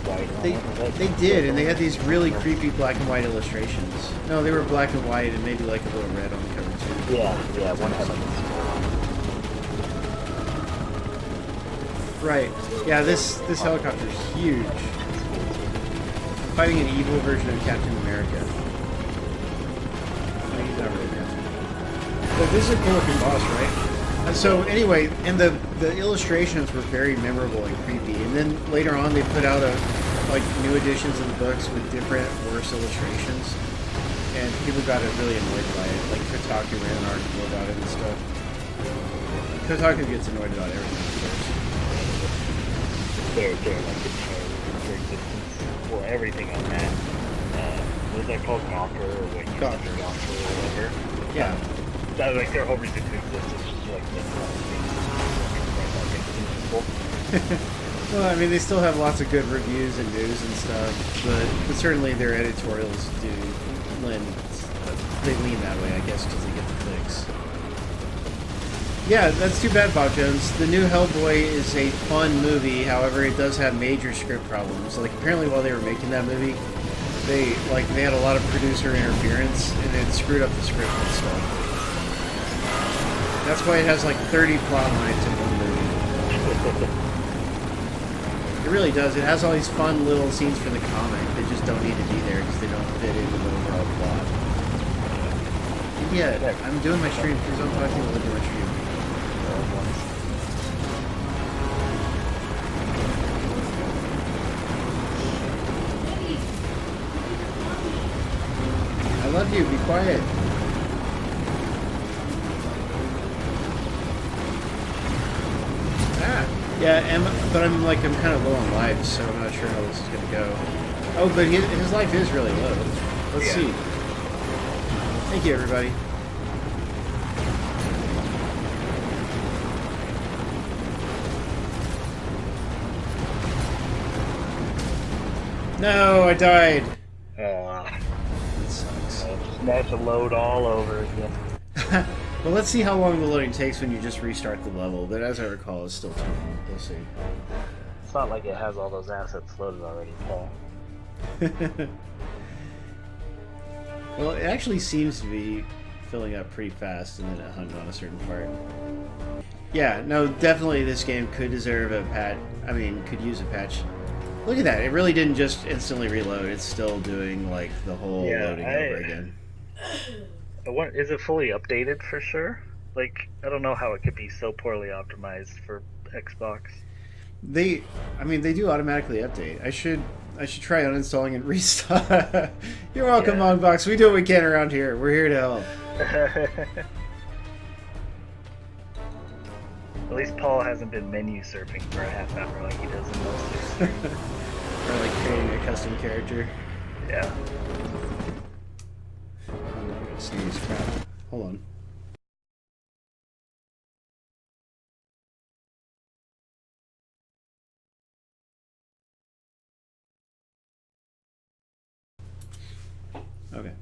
white on it. They did, and they had these really creepy black and white illustrations. No, they were black and white, and maybe like a little red on the cover too. Yeah, one had like a Right. Yeah, this helicopter is huge. Fighting an evil version of Captain America. No, he's not really Captain. But this is a cool looking boss, right? So anyway, and the illustrations were very memorable and creepy. And then later on, they put out like new editions of the books with different, worse illustrations. And people got really annoyed by it. Like Kotaku ran an article about it and stuff. Kotaku gets annoyed about everything, of course. they're like their existence for everything on that. What is that called? Gawker or what? Gawker. Gawker or whatever. Yeah. That was like their whole reason to exist is just like Well, I mean, they still have lots of good reviews and news and stuff, but certainly their editorials do they lean that way, I guess, because they get the clicks. Yeah, that's too bad, Bob Jones. The new Hellboy is a fun movie, however, it does have major script problems. Like, apparently while they were making that movie, they had a lot of producer interference, and it screwed up the script and stuff. That's why it has like 30 plot lines in one movie. It really does. It has all these fun little scenes for the comic that just don't need to be there because they don't fit into the overall plot. Yeah, I'm doing my stream. Please don't talk to me while I do my stream. I love you. Be quiet. Yeah, but I'm kind of low on lives, so I'm not sure how this is gonna go. Oh, but his life is really low. Let's see. Thank you, everybody. No, I died. That sucks. Now I have to load all over again. Well, let's see how long the loading takes when you just restart the level. But as I recall, it's still too long. We'll see. It's not like it has all those assets loaded already, Paul. Well, it actually seems to be filling up pretty fast, and then it hung on a certain part. Yeah, no, definitely this game could deserve a patch. I mean, could use a patch. Look at that. It really didn't just instantly reload. It's still doing, like, the whole loading over again. Is it fully updated for sure? Like, I don't know how it could be so poorly optimized for Xbox. They do automatically update. I should try uninstalling and restart. You're welcome, Longbox. We do what we can around here. We're here to help. At least Paul hasn't been menu surfing for a half hour like he does in most of his streams. Or like creating a custom character. Yeah. I'm not gonna sneeze. Crap. Hold on. Okay.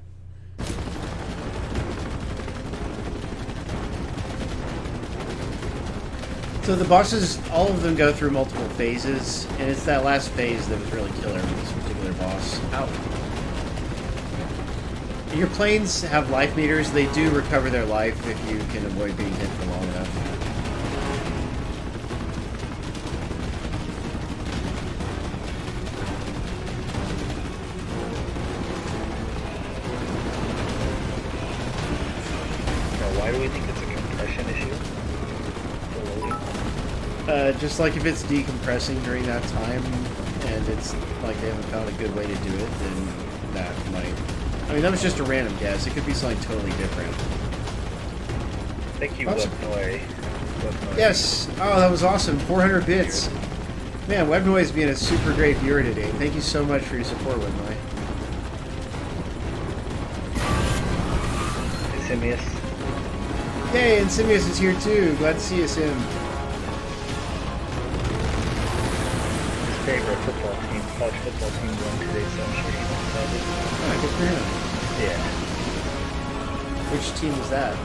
So the bosses, all of them go through multiple phases, and it's that last phase that was really killer with this particular boss. Ow. Your planes have life meters. They do recover their life if you can avoid being hit for long enough. Why do we think it's a compression issue? Just like if it's decompressing during that time, and it's like they haven't found a good way to do it, then that might... I mean, that was just a random guess. It could be something totally different. Thank you, Webnoy. Yes! Oh, that was awesome. 400 bits. Man, Webnoy being a super great viewer today. Thank you so much for your support, Webnoy. Hey, Simius. Hey, and Simius is here too. Glad to see you, Sim. His favorite football team, college football team, won today, so I'm sure he wants that. Oh, good for him. Yeah. Which team was that?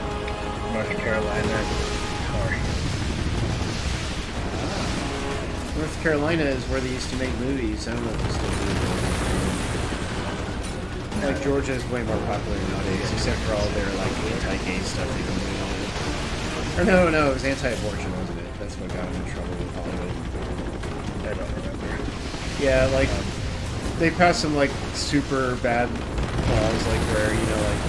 North Carolina. Sorry. North Carolina is where they used to make movies. I don't know if they still do. Like Georgia is way more popular nowadays, except for all their like anti-gay stuff they don't do. Or no, it was anti-abortion, wasn't it? That's what got them in trouble with Hollywood. I don't remember. Yeah, like they passed some like super bad laws, like where like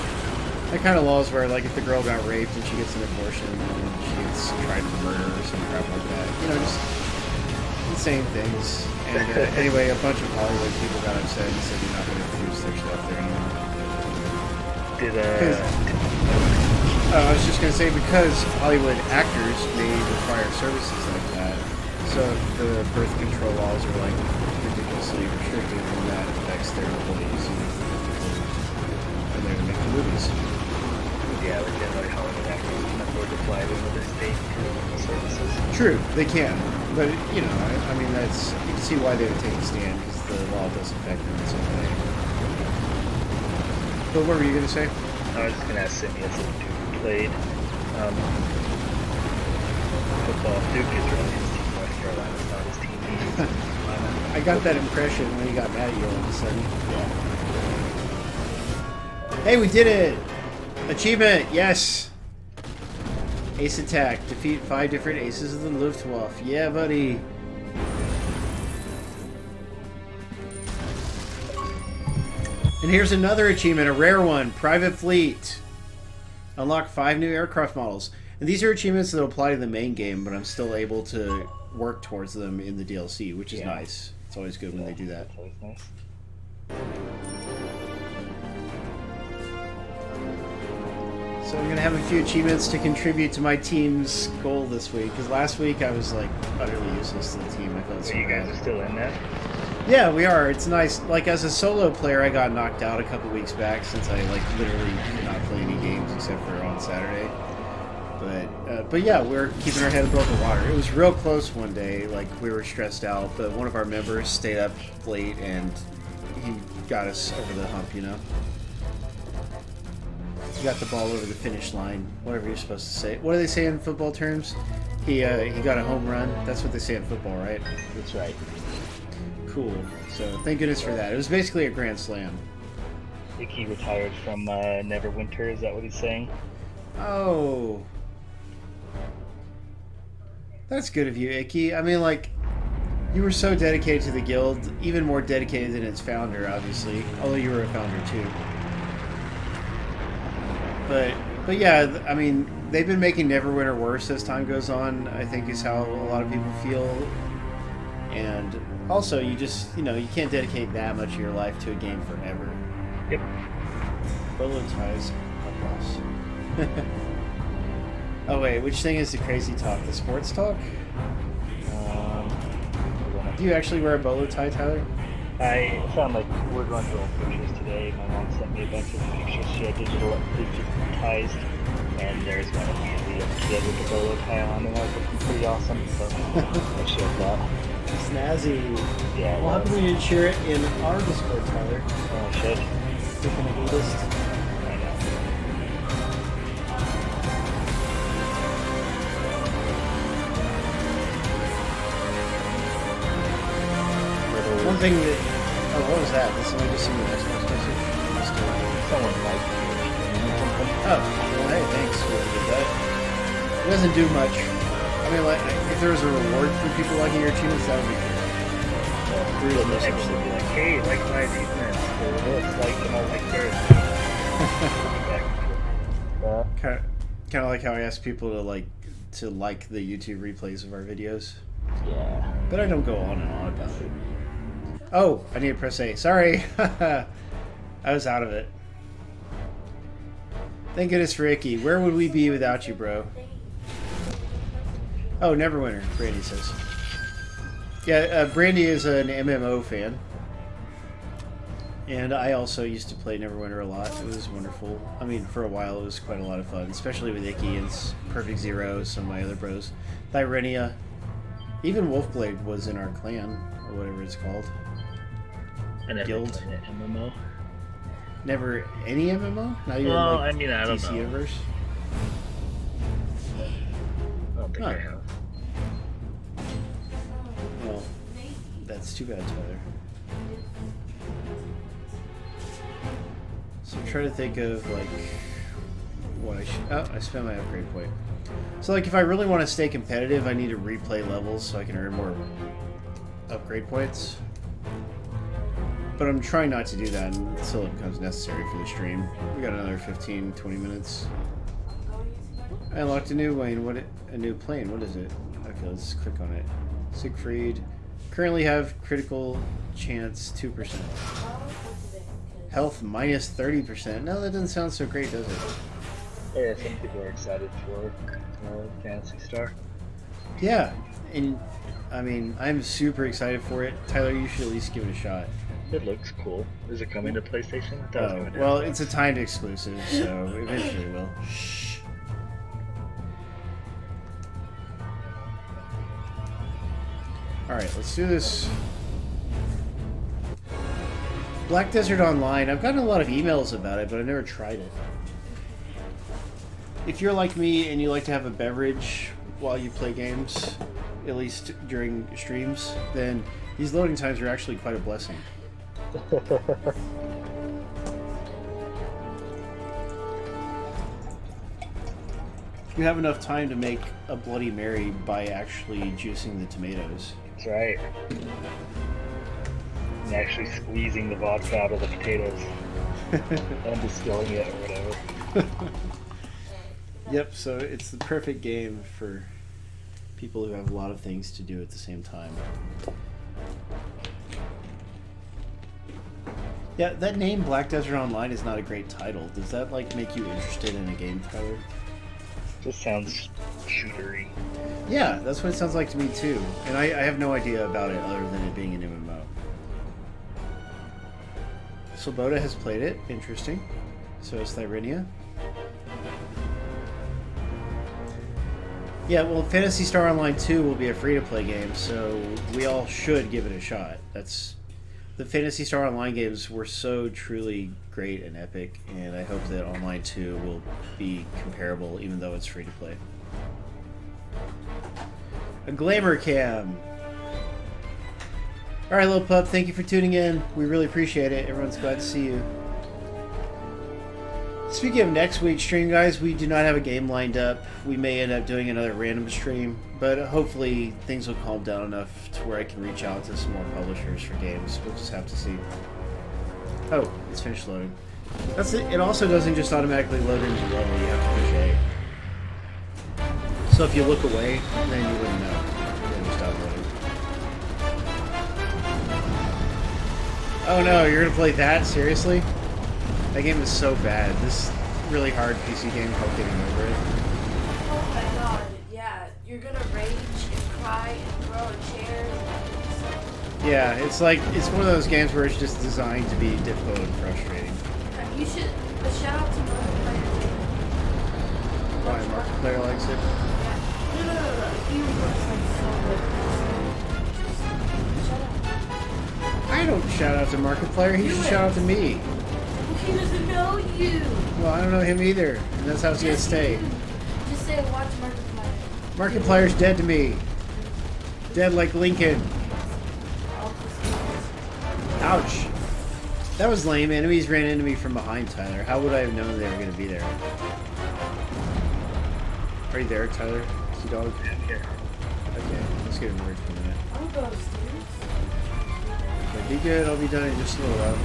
that kind of laws where like if the girl got raped and she gets an abortion and she gets tried for murder or some crap like that, just insane things. And anyway, a bunch of Hollywood people got upset and said you're not going to produce their stuff there anymore. I was just going to say, because Hollywood actors may require services like that, so if the birth control laws are like ridiculously restricted, then that affects their employees and they're going to make the movies. Yeah, but generally Hollywood actors can afford to fly to another state for services. True, they can, but I mean that's you can see why they would take a stand because the law does affect them in some way. But what were you going to say? I was just going to ask Simius if Duke played football. Duke is really his team. North Carolina's not his team. I got that impression when he got mad at you all of a sudden. Yeah. Hey, we did it! Achievement, yes! Ace attack. Defeat 5 different aces of the Luftwaffe. Yeah, buddy. And here's another achievement, a rare one. Private Fleet. Unlock 5 new aircraft models. And these are achievements that apply to the main game, but I'm still able to work towards them in the DLC, which is nice. It's always good when they do that. That's always nice. So I'm going to have a few achievements to contribute to my team's goal this week, because last week I was like utterly useless to the team. I felt so You guys bad. are still in that? Yeah, we are. It's nice. Like, as a solo player, I got knocked out a couple weeks back since I, like, literally could not play any games except for on Saturday. But yeah, we're keeping our head above the water. It was real close one day. Like, we were stressed out, but one of our members stayed up late, and he got us over the hump, you know? He got the ball over the finish line, whatever you're supposed to say. What do they say in football terms? He got a home run. That's what they say in football, right? That's right. Cool. So thank goodness for that. It was basically a grand slam. I think he retired from Neverwinter. Is that what he's saying? Oh. That's good of you, Icky. I mean, like, you were so dedicated to the guild, even more dedicated than its founder, obviously. Although you were a founder, too. But yeah, I mean, they've been making Neverwinter worse as time goes on, I think is how a lot of people feel. And also, you just, you know, you can't dedicate that much of your life to a game forever. Yep. Bolo ties, boss. Oh wait, which thing is the crazy talk? The sports talk? Do you actually wear a bolo tie, Tyler? I found like we're going through old pictures today. My mom sent me a bunch of pictures she had digitized, and there's one of me and the kid with the bolo tie on, and that was looking pretty awesome. So I shared that. Snazzy. Yeah. Well, how come we didn't share it in our Discord, Tyler? Oh, I should. Freaking elitist. I know. One thing that... Oh, what was that? Did somebody just send me a Xbox message? Someone liked it. Oh, well, hey, thanks for that. It doesn't do much. I mean, like, if there was a reward for people liking your achievements, that would be cool. People would actually be like, hey, like my achievements, or looks like, you know, like yours. Kind of like how I ask people to like the YouTube replays of our videos. Yeah. But I don't go on and on about it. Oh, I need to press A. Sorry. I was out of it. Thank goodness for Icky. Where would we be without you, bro? Oh, Neverwinter, Brandy says. Yeah, Brandy is an MMO fan. And I also used to play Neverwinter a lot. It was wonderful. I mean, for a while it was quite a lot of fun, especially with Icky and Perfect Zero, some of my other bros. Thyrenia. Even Wolfblade was in our clan, or whatever it's called. I never Guild. played an MMO. Never any MMO? Not even Well, like I mean, I don't DC know. Universe? I don't think Huh. I have. Well, that's too bad, Tyler. So I'm trying to think of, like, what I should... Oh, I spent my upgrade point. So, like, if I really want to stay competitive, I need to replay levels so I can earn more upgrade points. But I'm trying not to do that until it becomes necessary for the stream. We got another 15, 20 minutes. I unlocked a new plane. A new plane. What is it? Okay, let's click on it. Siegfried. Currently have critical chance 2%. Health minus 30%. No, that doesn't sound so great, does it? Yeah, some people are excited for Fantasy Star. Yeah, and I mean, I'm super excited for it. Tyler, you should at least give it a shot. It looks cool. Is it coming to PlayStation? I thought it was Oh, coming to well, Xbox. it's a timed exclusive, so eventually it will. Shh. Alright, let's do this. Black Desert Online. I've gotten a lot of emails about it, but I've never tried it. If you're like me and you like to have a beverage while you play games, at least during streams, then these loading times are actually quite a blessing. You have enough time to make a Bloody Mary by actually juicing the tomatoes. That's right. And actually squeezing the vodka out of the potatoes. And distilling it or whatever. Yep, so it's the perfect game for people who have a lot of things to do at the same time. Yeah, that name Black Desert Online is not a great title. Does that like make you interested in a game, Tyler? Just sounds shootery. Yeah, that's what it sounds like to me too. And I have no idea about it other than it being an MMO. Sloboda has played it. Interesting. So is Thyrinia. Yeah, well, Phantasy Star Online 2 will be a free-to-play game, so we all should give it a shot. The Phantasy Star Online games were so truly great and epic, and I hope that Online 2 will be comparable, even though it's free-to-play. A Glamour Cam! Alright, little pup, thank you for tuning in. We really appreciate it. Everyone's glad to see you. Speaking of next week's stream, guys, we do not have a game lined up. We may end up doing another random stream, but hopefully things will calm down enough to where I can reach out to some more publishers for games. We'll just have to see. Oh, it's finished loading. That's it. It also doesn't just automatically load into the level. You have to push A. So if you look away, then you wouldn't know. Then you stop loading. Oh no, you're gonna play that? Seriously? That game is so bad. This really hard PC game called Getting Over It. Oh my god, yeah. You're gonna rage and cry and throw a chair and Yeah, it's one of those games where it's just designed to be difficult and frustrating. you should shout out to Markiplier. Why Markiplier likes it? Yeah. No. He works like so good. Shut up. I don't shout out to Markiplier, he should shout out to me. He doesn't know you. Well, I don't know him either, and that's how it's gonna stay. Just say watch Markiplier. Markiplier's dead to me. Dead like Lincoln. Ouch. That was lame. Enemies ran into me from behind, Tyler. How would I have known they were going to be there? Are you there, Tyler? Sea dog? Yeah. Okay, let's get a word for a minute. I'll go upstairs. Okay, be good. I'll be done in just a little while.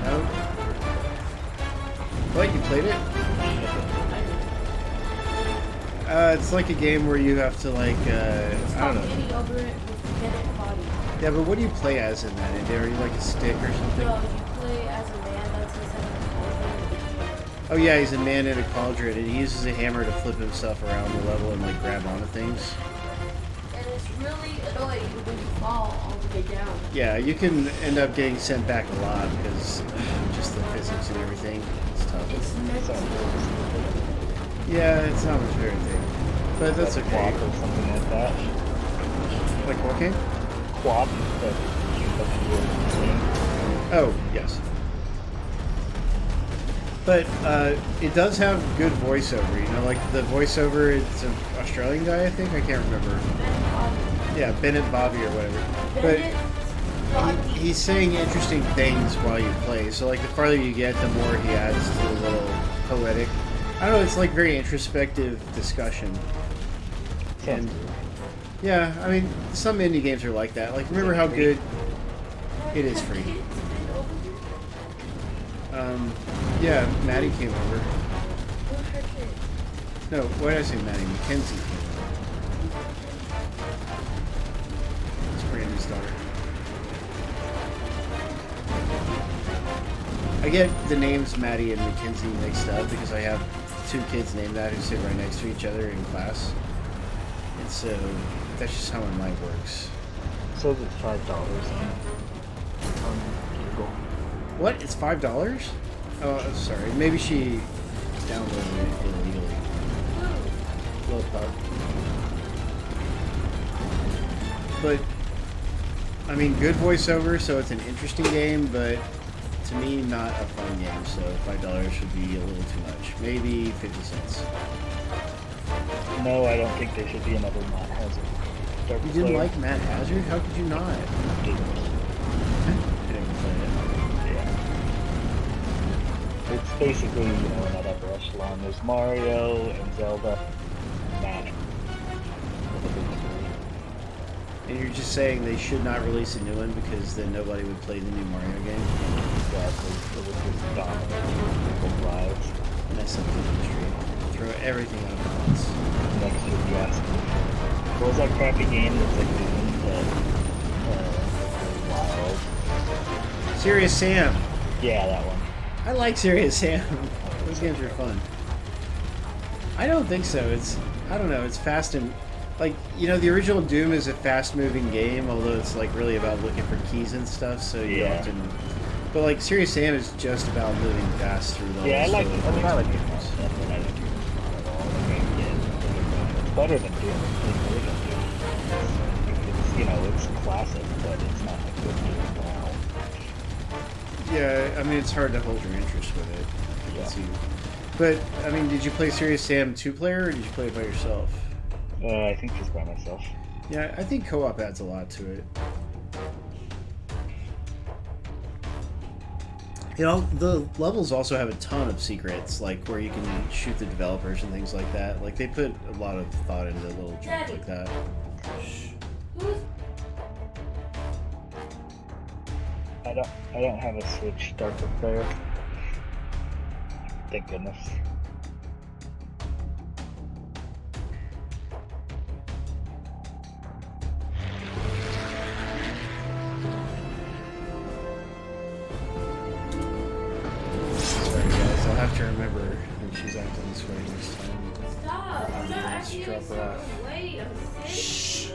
No? What? You played it? It's like a game where you have to like, I don't know. Over it with Bennett body. Yeah, but what do you play as in that? Are you like a stick or something? No, you play as a man that's inside of a Oh yeah, he's a man in a cauldron, and he uses a hammer to flip himself around the level and like grab onto things. And it's really annoying when you fall all the way down. Yeah, you can end up getting sent back a lot because just the physics and everything. It's tough. It's meant to Yeah, it's not my favorite thing, but that's okay. Quap or something like that. Like what game? Quap that Oh, yes. But it does have good voiceover, you know, like the voiceover, it's an Australian guy, I think? I can't remember. Yeah, Bennett Bobby or whatever. But he's saying interesting things while you play, so like the farther you get, the more he adds to the little poetic. I don't know, it's like very introspective discussion. And yeah, I mean, some indie games are like that. Like, remember how good it is free. Yeah, Maddie came over. No, why did I say Maddie? Mackenzie came over. It's Brandy's daughter. I get the names Maddie and Mackenzie mixed up because I have two kids named that who sit right next to each other in class. And so that's just how my mind works. So it's $5 on Google. What? It's $5? Oh, I'm sorry. Maybe she downloaded it illegally. Little pup. But I mean, good voiceover, so it's an interesting game, but to me, not a fun game. So $5 would be a little too much. Maybe 50 cents. No, I don't think there should be another Matt Hazard. You didn't like Matt Hazard? How could you not? I didn't play it. Yeah. It's basically, you know, an upper echelon. There's Mario and Zelda and Matt. And you're just saying they should not release a new one because then nobody would play the new Mario game? Exactly. It would just dominate people's lives. Mess up the industry. Throw everything out at once. Next to the asking. What was that crappy game that's like wild? Serious Sam. Yeah, that one. I like Serious Sam. Those games are fun. I don't think so. I don't know. It's fast and Like, you know, the original Doom is a fast-moving game, although it's like really about looking for keys and stuff. So you Yeah. often, but like Serious Sam is just about moving fast through levels. Yeah, I like. so I mean, I like it. games. I like it at all. Like, it's better than Doom. It's better than Doom. It's, you know, it's classic, but it's not a good game now. Yeah, I mean, it's hard to hold your interest with it. I can Yeah. see. But I mean, did you play Serious Sam 2-player, or did you play it by yourself? I think just by myself. Yeah, I think co-op adds a lot to it. You know, the levels also have a ton of secrets, like where you can shoot the developers and things like that. Like, they put a lot of thought into little junk like that. Who's I don't have a Switch Darker player. Thank goodness. Sorry guys, I'll have to remember when she's acting this way this time. stop? I'm not Let's actually drop her off. Wait, I'm sick.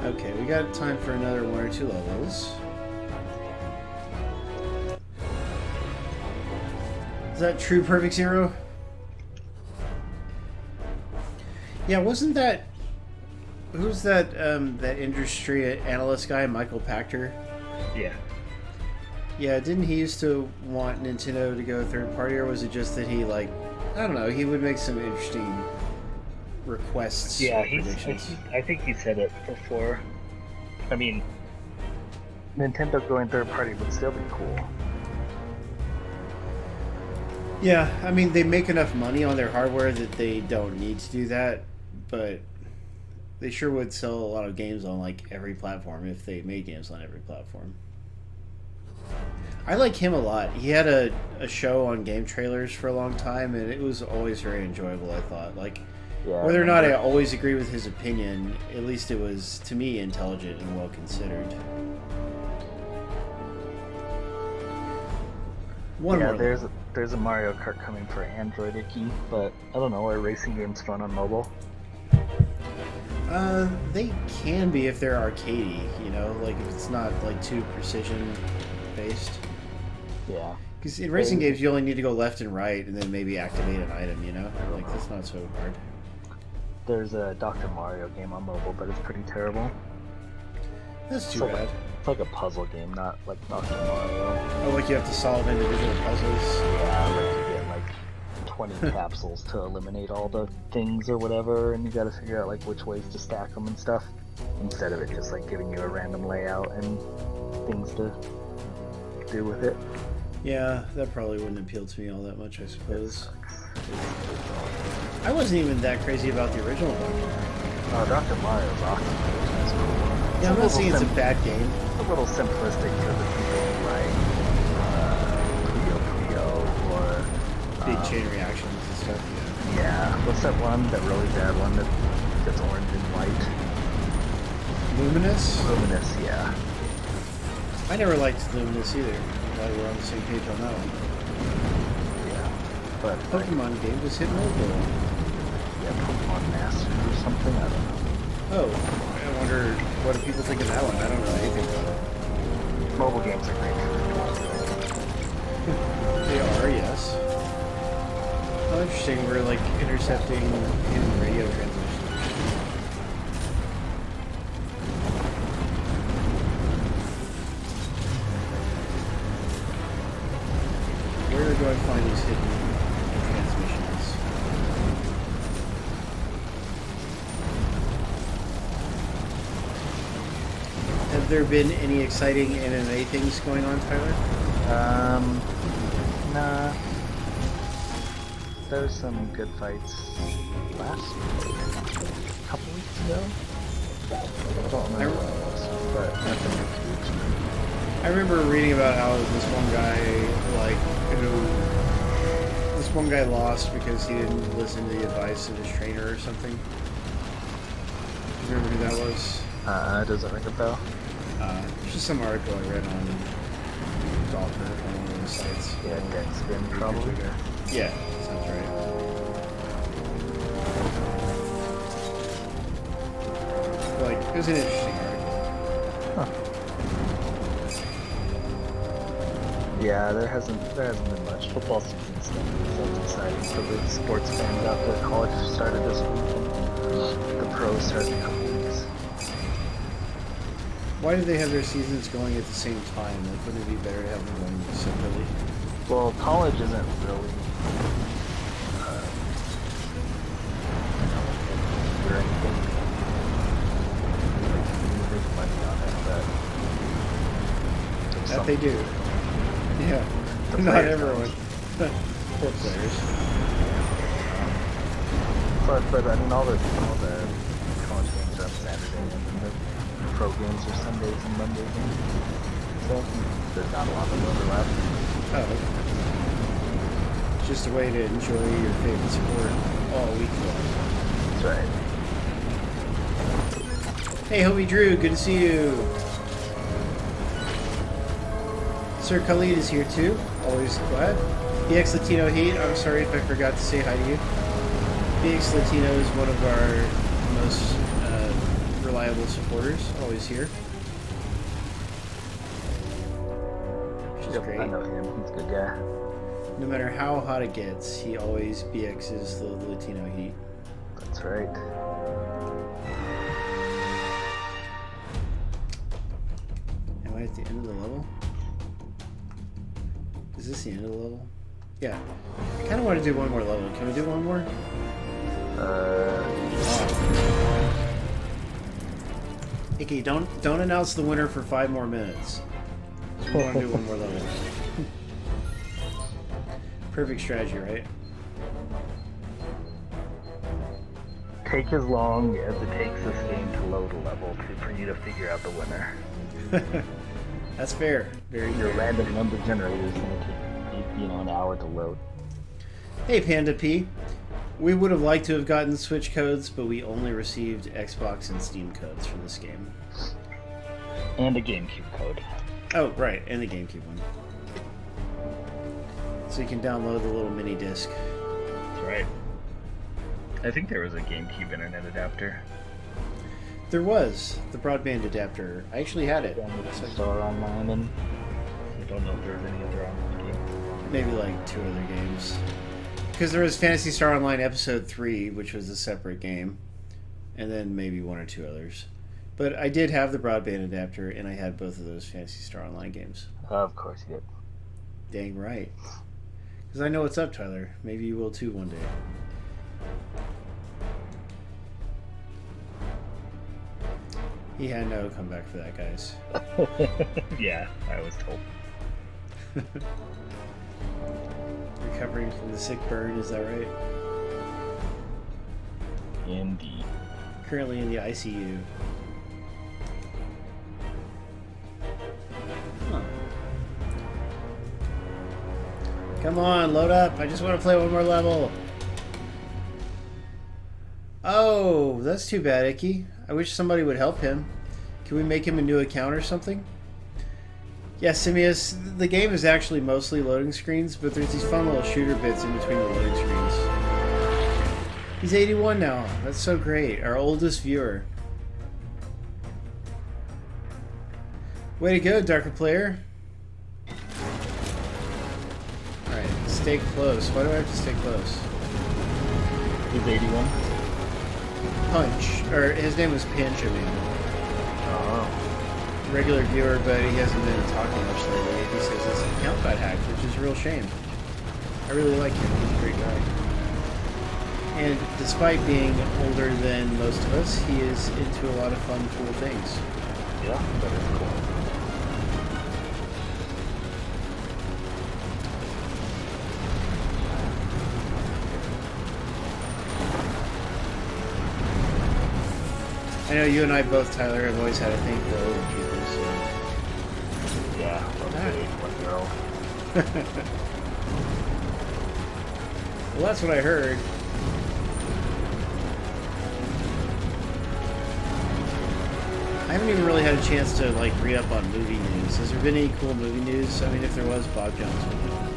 Okay, we got time for another 1 or 2 levels. Is that true, Perfect Zero? Yeah, wasn't that... Who's that, that industry analyst guy, Michael Pachter? Yeah. Yeah, didn't he used to want Nintendo to go third party, or was it just that he, like... I don't know, he would make some interesting requests Yeah, or predictions. I think he said it before. I mean, Nintendo going third party would still be cool. Yeah, I mean, they make enough money on their hardware that they don't need to do that, but they sure would sell a lot of games on, like, every platform if they made games on every platform. I like him a lot. He had a show on game trailers for a long time, and it was always very enjoyable, I thought. Like, Yeah. whether or not I always agree with his opinion, at least it was, to me, intelligent and well considered. One Yeah, more. there's a Mario Kart coming for Android, Icky, but I don't know, are racing games fun on mobile? They can be if they're arcadey, you know, like if it's not like too precision based. Yeah. Because in racing games, you only need to go left and right, and then maybe activate an item. You know, like that's not so hard. There's a Dr. Mario game on mobile, but it's pretty terrible. That's too So, bad. It's like a puzzle game, not like Dr. Mario. Oh, like you have to solve individual puzzles. Yeah, like you get like 20 capsules to eliminate all the things or whatever, and you gotta figure out like which ways to stack them and stuff, instead of it just like giving you a random layout and things to do with it. Yeah, that probably wouldn't appeal to me all that much, I suppose. I wasn't even that crazy about the original Dr. Mario. Oh, Dr. Mario's awesome. It's cool. Yeah, I'm not saying it's a bad game. It's a little simplistic for the people who like Puyo or Big chain reactions and stuff. Yeah. yeah. What's that one? That really bad one that gets orange and white? Luminous? Luminous, yeah. I never liked Luminous either. I'm glad we're on the same page on that one. Yeah. But like, Pokemon game just hit mobile. yeah, Pokemon Master or something. I don't know. Oh, I wonder what do people think of that one. I don't know anything about it. Mobile games are great for They are, yes. Oh, interesting. We're like intercepting in radio transmissions. Where do I find these hidden transmissions? Have there been any exciting MMA things going on, Tyler? Nah. There's some good fights last week, a couple weeks ago. I don't remember what it was, but nothing huge. I remember reading about how this one guy, like, who This one guy lost because he didn't listen to the advice of his trainer or something. Remember who that was? Doesn't ring a bell. It's just some article I read on Docker on one of those sites. Yeah, Deadspin probably. Yeah, sounds right. Like, it was an interesting article. Huh. Yeah, there hasn't been much. Football season's so exciting for the sports fans out there. College started this week, and the pros started in a couple weeks. Why do they have their seasons going at the same time? Like, wouldn't it be better to have them going separately? Well, college isn't really or anything. Like, you make money on it, but That they do. Yeah. The Not players everyone. Poor players. But I mean, all the college games are on Saturday, and the pro games are Sundays and Mondays, so there's not a lot of overlap. Oh, okay. It's just a way to enjoy your favorite sport all week long. That's right. Hey, Hobie Drew, good to see you. Sir Khalid is here too. Always glad. BX Latino Heat, I'm sorry if I forgot to say hi to you. BX Latino is one of our most reliable supporters. Always here. Which is great. I know him. He's a good guy. No matter how hot it gets, he always BX's the Latino Heat. That's right. Am I at the end of the level? Is this the end of the level? Yeah. I kind of want to do one more level. Can we do one more? Icky, don't announce the winner for 5 more minutes. We want to do one more level. Perfect strategy, right? Take as long as it takes this game to load a level for you to figure out the winner. That's fair. Very Your fair. random number generator is going to take an hour to load. Hey, Panda P. We would have liked to have gotten Switch codes, but we only received Xbox and Steam codes for this game. And a GameCube code. Oh, right, and the GameCube one. So you can download the little mini disc. That's right. I think there was a GameCube internet adapter. There was the broadband adapter. I actually had it. Star Online, and I don't know if there was any other online game. Maybe like 2 other games. Because there was Phantasy Star Online Episode 3, which was a separate game. And then maybe 1 or 2 others. But I did have the broadband adapter, and I had both of those Phantasy Star Online games. Of course you did. Dang right. Because I know what's up, Tyler. Maybe you will too one day. He had no comeback for that, guys. Yeah, I was told. Recovering from the sick burn, is that right? Indeed. Currently in the ICU. Huh. Come on, load up. I just want to play one more level. Oh, that's too bad, Icky. I wish somebody would help him. Can we make him a new account or something? Yeah, Simius, the game is actually mostly loading screens, but there's these fun little shooter bits in between the loading screens. He's 81 now. That's so great. Our oldest viewer. Way to go, Darker Player. Alright, stay close. Why do I have to stay close? He's 81. Punch. Or his name was Pinch, I mean. Oh. Regular viewer, but he hasn't been talking much lately. He says his account got hacked, which is a real shame. I really like him. He's a great guy. And despite being older than most of us, he is into a lot of fun, cool things. Yeah, that is cool. I know you and I both, Tyler, have always had a thing for older people, so... Yeah, love the 81-year-old. Well, that's what I heard. I haven't even really had a chance to like read up on movie news. Has there been any cool movie news? I mean, if there was, Bob Jones would know.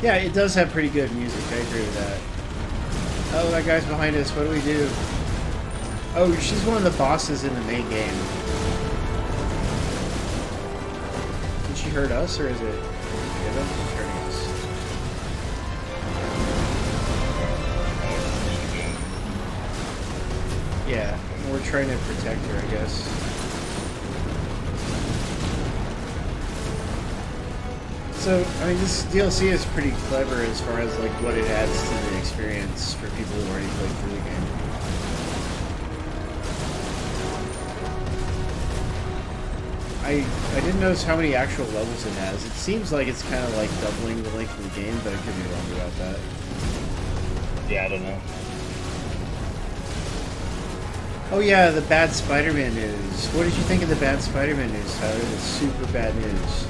Yeah, it does have pretty good music. I agree with that. Oh, that guy's behind us. What do we do? Oh, she's one of the bosses in the main game. Did she hurt us, or is it? Yeah, I don't think she's hurting us. Yeah, we're trying to protect her, I guess. So, I mean, this DLC is pretty clever as far as like what it adds to the experience for people who already played through the game. I didn't notice how many actual levels it has. It seems like it's kind of like doubling the length of the game, but I could be wrong about that. Yeah, I don't know. Oh yeah, the bad Spider-Man news. What did you think of the bad Spider-Man news, Tyler? The super bad news.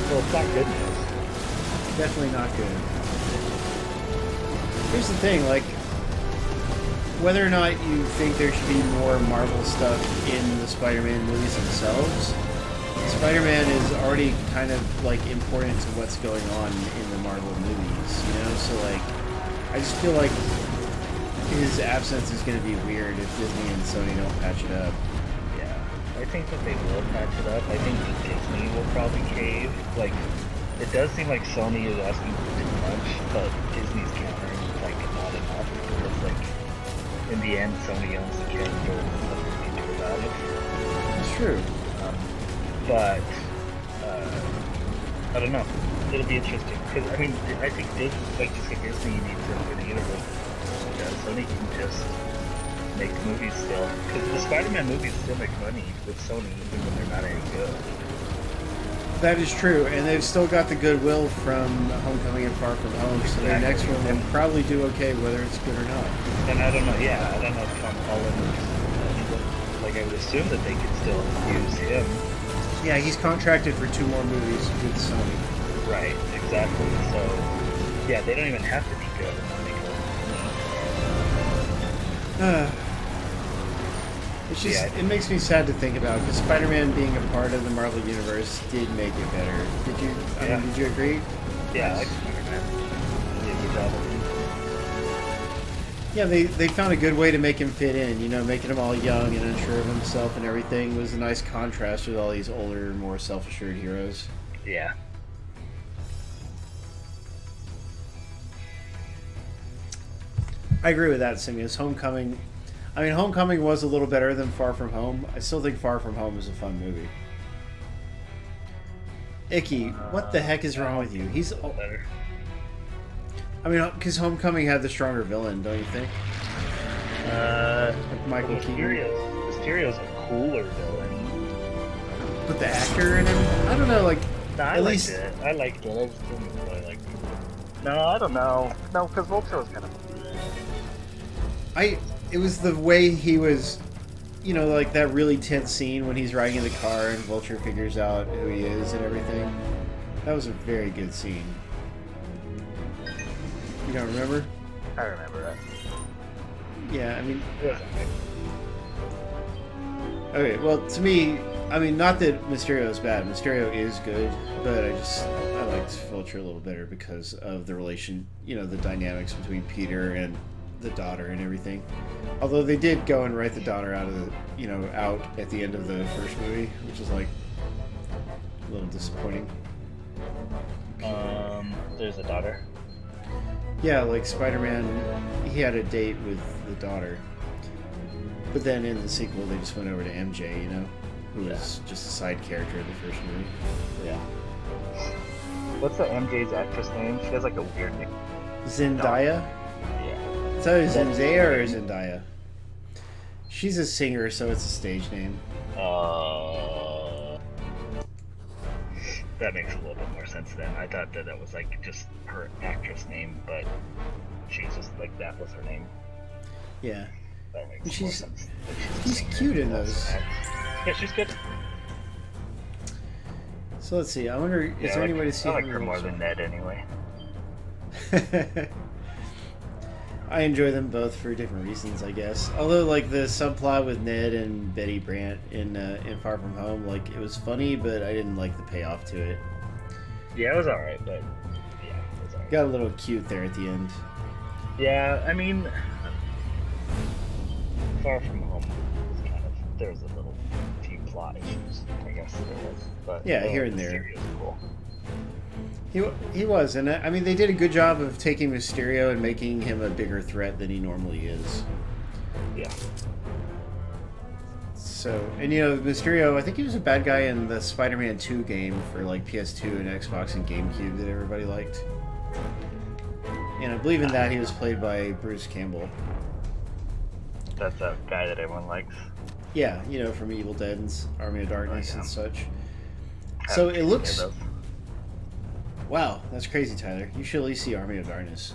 Well, it's not good news. Definitely not good. Here's the thing, like, whether or not you think there should be more Marvel stuff in the Spider-Man movies themselves, Spider-Man is already kind of, like, important to what's going on in the Marvel movies, you know? So, like, I just feel like his absence is going to be weird if Disney and Sony don't patch it up. I think that they will patch it up. I think Disney will probably cave. Like, it does seem like Sony is asking for too much, but Disney's countering like not enough. Because like, in the end, Sony owns the character and there's nothing they can do about it. It's true. But I don't know. It'll be interesting because I mean, I think like you said, Disney needs to open the universe. Sony can just make movies still, because the Spider-Man movies still make money with Sony even when they're not any good. That is true, and they've still got the goodwill from Homecoming and Far From Home, so their next one will probably do okay whether it's good or not. And I don't know, I don't know if Tom Holland is, like I would assume that they could still use him. Yeah, he's contracted for 2 more movies with Sony. Right, exactly, so yeah, they don't even have to be good. It's just, it makes me sad to think about, because Spider-Man being a part of the Marvel Universe did make it better. Did you? I mean, did you agree? Yeah, I like Spider-Man. He did a good job of it. Yeah, they found a good way to make him fit in. You know, making him all young and unsure of himself and everything was a nice contrast with all these older, more self-assured heroes. Yeah. I agree with that, Simius. Homecoming was a little better than Far From Home. I still think Far From Home is a fun movie. Icky, what the heck is wrong with you? He's better. I mean, because Homecoming had the stronger villain, don't you think? Like Michael Keaton. Mysterio's a cooler villain. But the actor and everything? I don't know, like... No, I liked it. I just didn't really like it. No, I don't know. No, because Vulture was kind of... It was the way he was, you know, like that really tense scene when he's riding in the car and Vulture figures out who he is and everything. That was a very good scene. You don't remember? I remember that. Yeah, I mean... Yeah. Okay, well, to me, I mean, not that Mysterio is bad. Mysterio is good, but I liked Vulture a little better because of the relation, you know, the dynamics between Peter and the daughter and everything. Although they did go and write the daughter out at the end of the first movie, which is like a little disappointing. There's a daughter. Yeah, like Spider-Man, he had a date with the daughter. But then in the sequel, they just went over to MJ, you know, who was just a side character in the first movie. Yeah. What's the MJ's actress name? She has like a weird name. Zendaya? Yeah. So is Zendaya or Zendaya? She's a singer, so it's a stage name. That makes a little bit more sense then. I thought that was like just her actress name, but she's just like that was her name. Yeah. That makes more She's sense. cute in those. Yeah, she's good. So let's see. I wonder, is there any way to see I like how her many more levels than Ned anyway. I enjoy them both for different reasons, I guess. Although, like, the subplot with Ned and Betty Brant in Far From Home, like, it was funny, but I didn't like the payoff to it. Yeah, it was alright, but yeah, it was alright. Got a little cute there at the end. Yeah, I mean, Far From Home was kind of, there was a little few plot issues, I guess there was. But Yeah, here and there. Mysterio's cool. He was, and I mean, they did a good job of taking Mysterio and making him a bigger threat than he normally is. Yeah. So, and you know, Mysterio, I think he was a bad guy in the Spider-Man 2 game for like PS2 and Xbox and GameCube that everybody liked. And I believe in that he was played by Bruce Campbell. That's a guy that everyone likes. Yeah, you know, from Evil Dead and Army of Darkness and such. So Haven't it seen looks... any of those. Wow, that's crazy, Tyler. You should at least see Army of Darkness.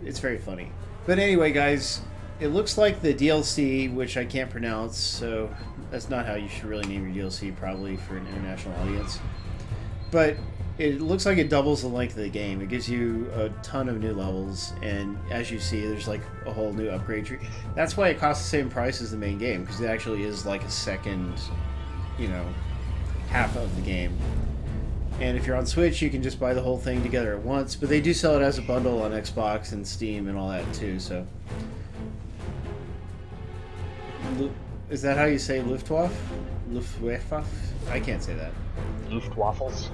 It's very funny. But anyway, guys, it looks like the DLC, which I can't pronounce, so that's not how you should really name your DLC, probably, for an international audience. But it looks like it doubles the length of the game. It gives you a ton of new levels, and as you see, there's like a whole new upgrade tree. That's why it costs the same price as the main game, because it actually is like a second, you know, half of the game. And if you're on Switch, you can just buy the whole thing together at once. But they do sell it as a bundle on Xbox and Steam and all that too. So, is that how you say Luftwaffe? Luftwaffe? I can't say that. Luftwaffles.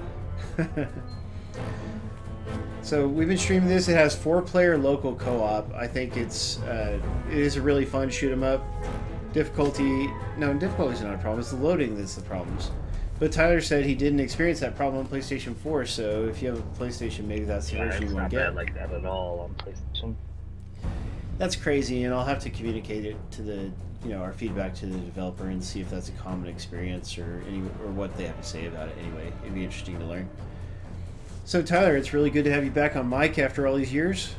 So we've been streaming this. It has 4-player local co-op. I think it is a really fun shoot 'em up. Difficulty's not a problem. It's the loading that's the problems. But Tyler said he didn't experience that problem on PlayStation 4, so if you have a PlayStation, maybe that's the version It's you not want to get. bad like that at all on PlayStation. That's crazy, and I'll have to communicate it to the, you know, our feedback to the developer and see if that's a common experience or what they have to say about it. Anyway, it'd be interesting to learn. So Tyler, it's really good to have you back on mic after all these years.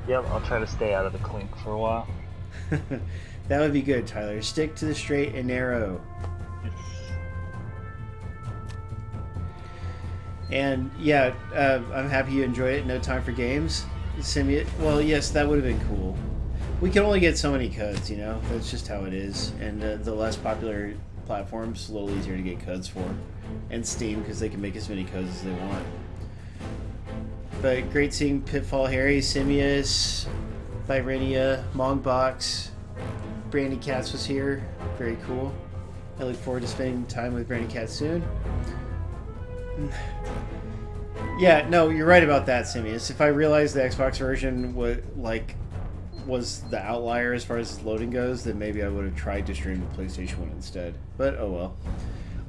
Yep, I'll try to stay out of the clink for a while. That would be good, Tyler. Stick to the straight and narrow. And yeah, I'm happy you enjoyed it. No time for games. Well, yes, that would have been cool. We can only get so many codes, you know. That's just how it is. And the less popular platforms, a little easier to get codes for. And Steam, because they can make as many codes as they want. But great seeing Pitfall Harry, Simius, Vyrenia, Mongbox, Brandy Cats was here. Very cool. I look forward to spending time with Brandy Cats soon. Yeah, no, you're right about that, Simius. If I realized the Xbox version was the outlier as far as loading goes, then maybe I would have tried to stream the PlayStation 1 instead. But oh well.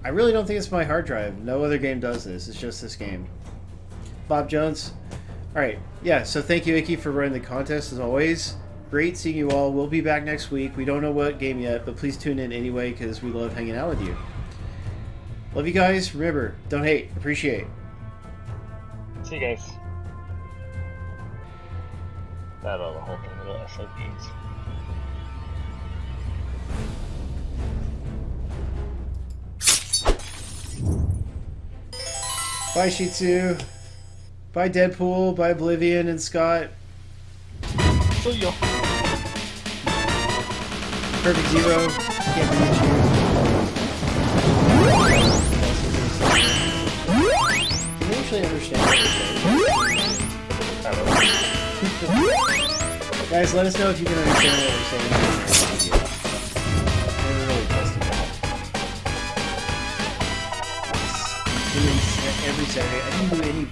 I really don't think it's my hard drive. No other game does this. It's just this game. Bob Jones. Alright, yeah, so thank you, Icky, for running the contest as always. Great seeing you all. We'll be back next week. We don't know what game yet, but please tune in anyway because we love hanging out with you. Love you guys. Remember, don't hate, appreciate. See you guys. That all the whole thing with the SOPs. Bye, Shih Tzu. Bye, Deadpool. Bye, Oblivion and Scott. See ya. Perfect Zero. Can't believe you. I actually understand what you're saying. Guys, let us know if you can understand what we're saying. Never really tested that. Every Saturday. I didn't do any